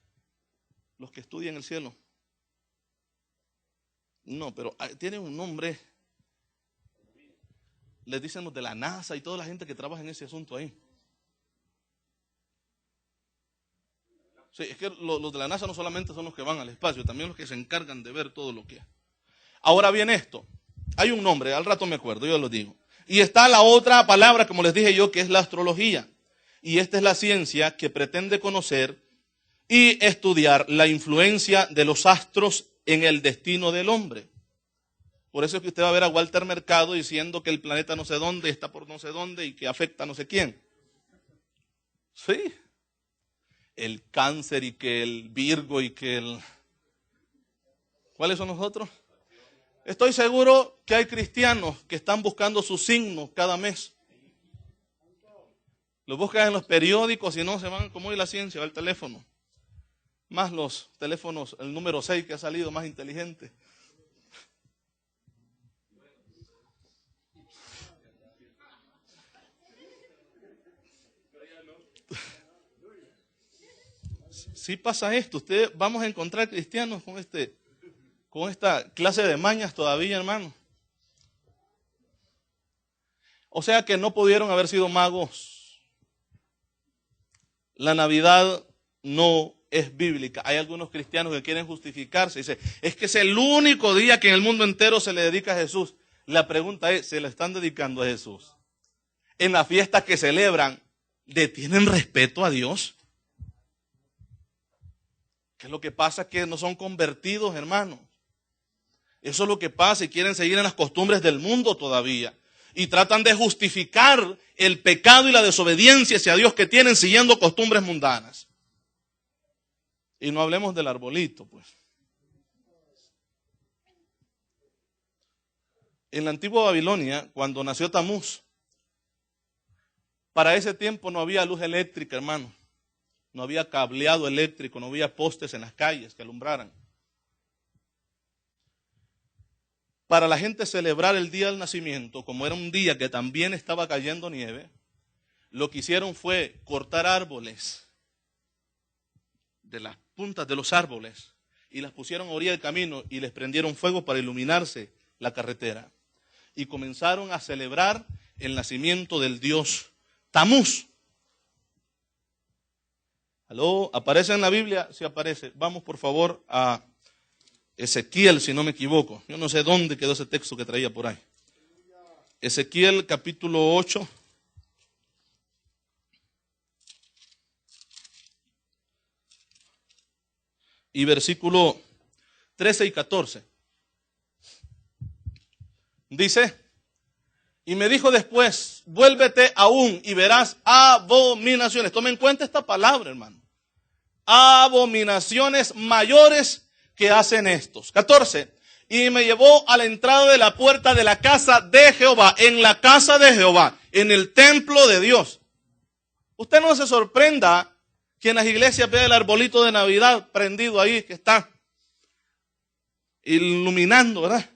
Los que estudian el cielo. No, pero tiene un nombre. Les dicen los de la NASA y toda la gente que trabaja en ese asunto ahí. Sí, es que los de la NASA no solamente son los que van al espacio, también los que se encargan de ver todo lo que hay. Ahora bien esto, hay un nombre, al rato me acuerdo, yo lo digo. Y está la otra palabra, como les dije yo, que es la astrología. Y esta es la ciencia que pretende conocer y estudiar la influencia de los astros en el destino del hombre. Por eso es que usted va a ver a Walter Mercado diciendo que el planeta no sé dónde está por no sé dónde y que afecta a no sé quién. Sí. El Cáncer y que el Virgo y que el... ¿Cuáles son los otros? Estoy seguro que hay cristianos que están buscando sus signos cada mes. Los buscan en los periódicos y no se van, como hoy la ciencia, va el teléfono. Más los teléfonos, el número 6 que ha salido más inteligente. Sí pasa esto. Ustedes vamos a encontrar cristianos con esta clase de mañas todavía, hermano. O sea que no pudieron haber sido magos. La Navidad no es bíblica. Hay algunos cristianos que quieren justificarse. Dice, es que es el único día que en el mundo entero se le dedica a Jesús. La pregunta es, ¿se le están dedicando a Jesús? En las fiestas que celebran, ¿le tienen respeto a Dios? ¿Qué es lo que pasa? Que no son convertidos, hermanos. Eso es lo que pasa y quieren seguir en las costumbres del mundo todavía. Y tratan de justificar el pecado y la desobediencia hacia Dios que tienen siguiendo costumbres mundanas. Y no hablemos del arbolito, pues. En la antigua Babilonia, cuando nació Tamuz, para ese tiempo no había luz eléctrica, hermano. No había cableado eléctrico, no había postes en las calles que alumbraran. para la gente celebrar el día del nacimiento, como era un día que también estaba cayendo nieve, lo que hicieron fue cortar árboles de las puntas de los árboles y las pusieron a orilla del camino y les prendieron fuego para iluminarse la carretera. Y comenzaron a celebrar el nacimiento del dios Tamuz. ¿Aló? ¿Aparece en la Biblia? Sí aparece. Vamos por favor a Ezequiel, si no me equivoco. Yo no sé dónde quedó ese texto que traía por ahí. Ezequiel capítulo 8. Y versículo 13 y 14. Dice, y me dijo después, vuélvete aún y verás abominaciones. Tome en cuenta esta palabra, hermano. Abominaciones mayores que hacen estos. 14. Y me llevó a la entrada de la puerta de la casa de Jehová, en la casa de Jehová, en el templo de Dios. Usted no se sorprenda que en las iglesias vea el arbolito de Navidad prendido ahí, que está iluminando, ¿verdad?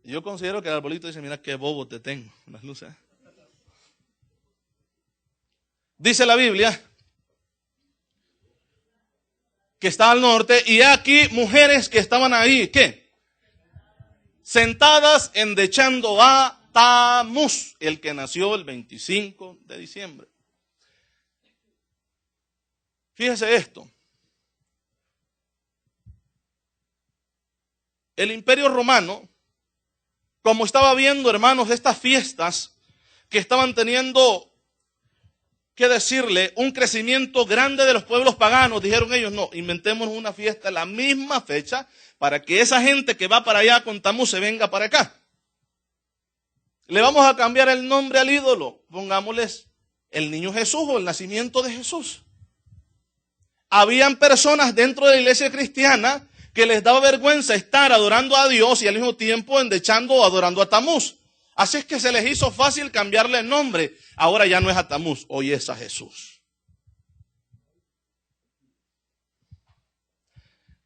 Yo considero que el arbolito dice, mira qué bobo te tengo, las luces. Dice la Biblia que está al norte, y aquí mujeres que estaban ahí, ¿qué? Sentadas endechando a Tamuz, el que nació el 25 de diciembre. Fíjese esto. El Imperio Romano, como estaba viendo, hermanos, estas fiestas que estaban teniendo, ¿qué decirle? Un crecimiento grande de los pueblos paganos. Dijeron ellos, no, inventemos una fiesta en la misma fecha para que esa gente que va para allá con Tamuz se venga para acá. Le vamos a cambiar el nombre al ídolo. Pongámosles el niño Jesús o el nacimiento de Jesús. Habían personas dentro de la iglesia cristiana que les daba vergüenza estar adorando a Dios y al mismo tiempo endechando o adorando a Tamuz. Así es que se les hizo fácil cambiarle el nombre. Ahora ya no es a Tamuz, hoy es a Jesús.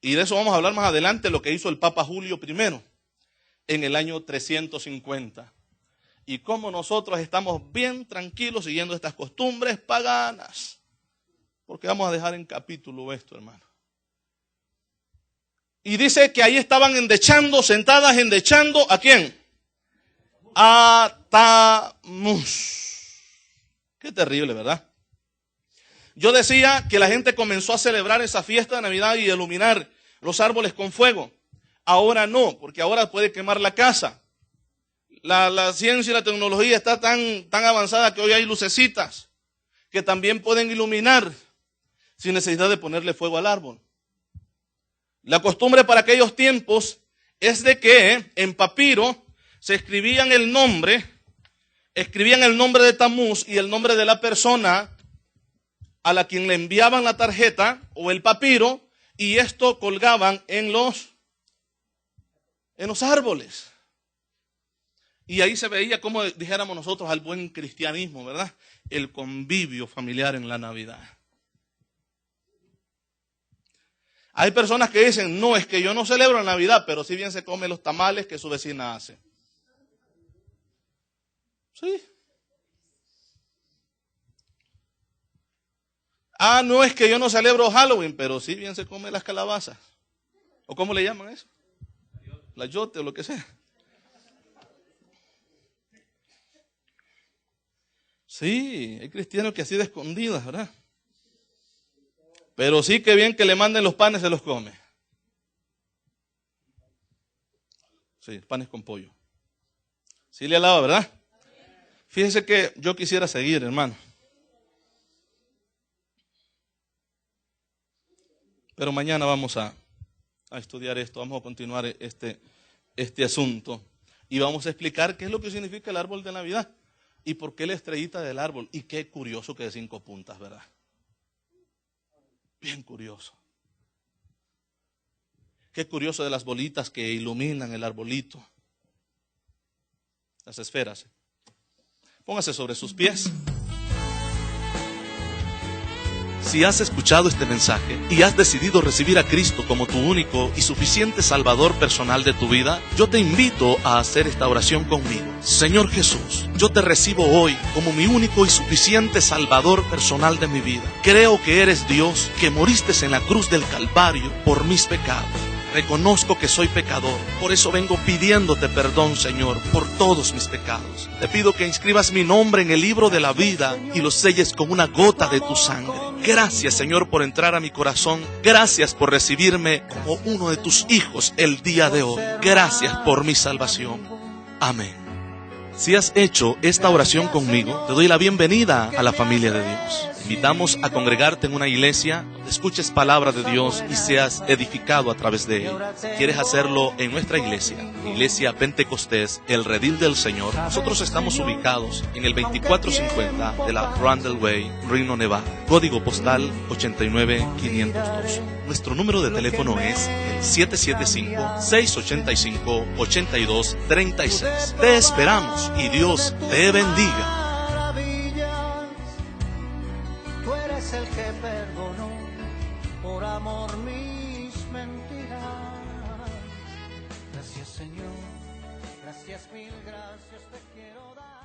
Y de eso vamos a hablar más adelante, lo que hizo el Papa Julio I en el año 350. Y cómo nosotros estamos bien tranquilos siguiendo estas costumbres paganas. Porque vamos a dejar en capítulo esto, hermano. Y dice que ahí estaban endechando, sentadas endechando, ¿a quién? A Tamuz. Qué terrible, ¿verdad? Yo decía que la gente comenzó a celebrar esa fiesta de Navidad y iluminar los árboles con fuego. Ahora no, porque ahora puede quemar la casa. La ciencia y la tecnología está tan avanzada que hoy hay lucecitas que también pueden iluminar sin necesidad de ponerle fuego al árbol. La costumbre para aquellos tiempos es de que en papiro se escribían el nombre de Tamuz y el nombre de la persona a la quien le enviaban la tarjeta o el papiro, y esto colgaban en los árboles. Y ahí se veía, como dijéramos nosotros, al buen cristianismo, ¿verdad? El convivio familiar en la Navidad. Hay personas que dicen, no, es que yo no celebro la Navidad, pero sí bien se come los tamales que su vecina hace. Sí. Ah, no, es que yo no celebro Halloween, pero sí bien se come las calabazas. ¿O cómo le llaman eso? La yote o lo que sea. Sí, hay cristianos que así de escondidas, ¿verdad? Pero sí que bien que le manden los panes, se los come. Sí, panes con pollo. Sí le alaba, ¿verdad? Fíjese que yo quisiera seguir, hermano. Pero mañana vamos a estudiar esto, vamos a continuar este asunto. Y vamos a explicar qué es lo que significa el árbol de Navidad. Y por qué la estrellita del árbol. Y qué curioso que de 5 puntas, ¿verdad? Bien curioso. Qué curioso de las bolitas que iluminan el arbolito. Las esferas. Póngase sobre sus pies. Si has escuchado este mensaje y has decidido recibir a Cristo como tu único y suficiente Salvador personal de tu vida, yo te invito a hacer esta oración conmigo. Señor Jesús, yo te recibo hoy como mi único y suficiente Salvador personal de mi vida. Creo que eres Dios, que moriste en la cruz del Calvario por mis pecados. Reconozco que soy pecador, por eso vengo pidiéndote perdón, Señor, por todos mis pecados. Te pido que inscribas mi nombre en el libro de la vida y lo selles con una gota de tu sangre. Gracias, Señor, por entrar a mi corazón. Gracias por recibirme como uno de tus hijos el día de hoy. Gracias por mi salvación. Amén. Si has hecho esta oración conmigo, te doy la bienvenida a la familia de Dios. Te invitamos a congregarte en una iglesia donde escuches palabra de Dios y seas edificado a través de ella. ¿Quieres hacerlo en nuestra iglesia? Iglesia Pentecostés, El Redil del Señor. Nosotros estamos ubicados en el 2450 de la Randall Way, Reno, Nevada. Código postal 89502. Nuestro número de teléfono es el 775-685-8236. Te esperamos y Dios te bendiga. Tú eres el que perdonó por amor mis mentiras. Gracias, Señor, gracias, mil gracias te quiero dar.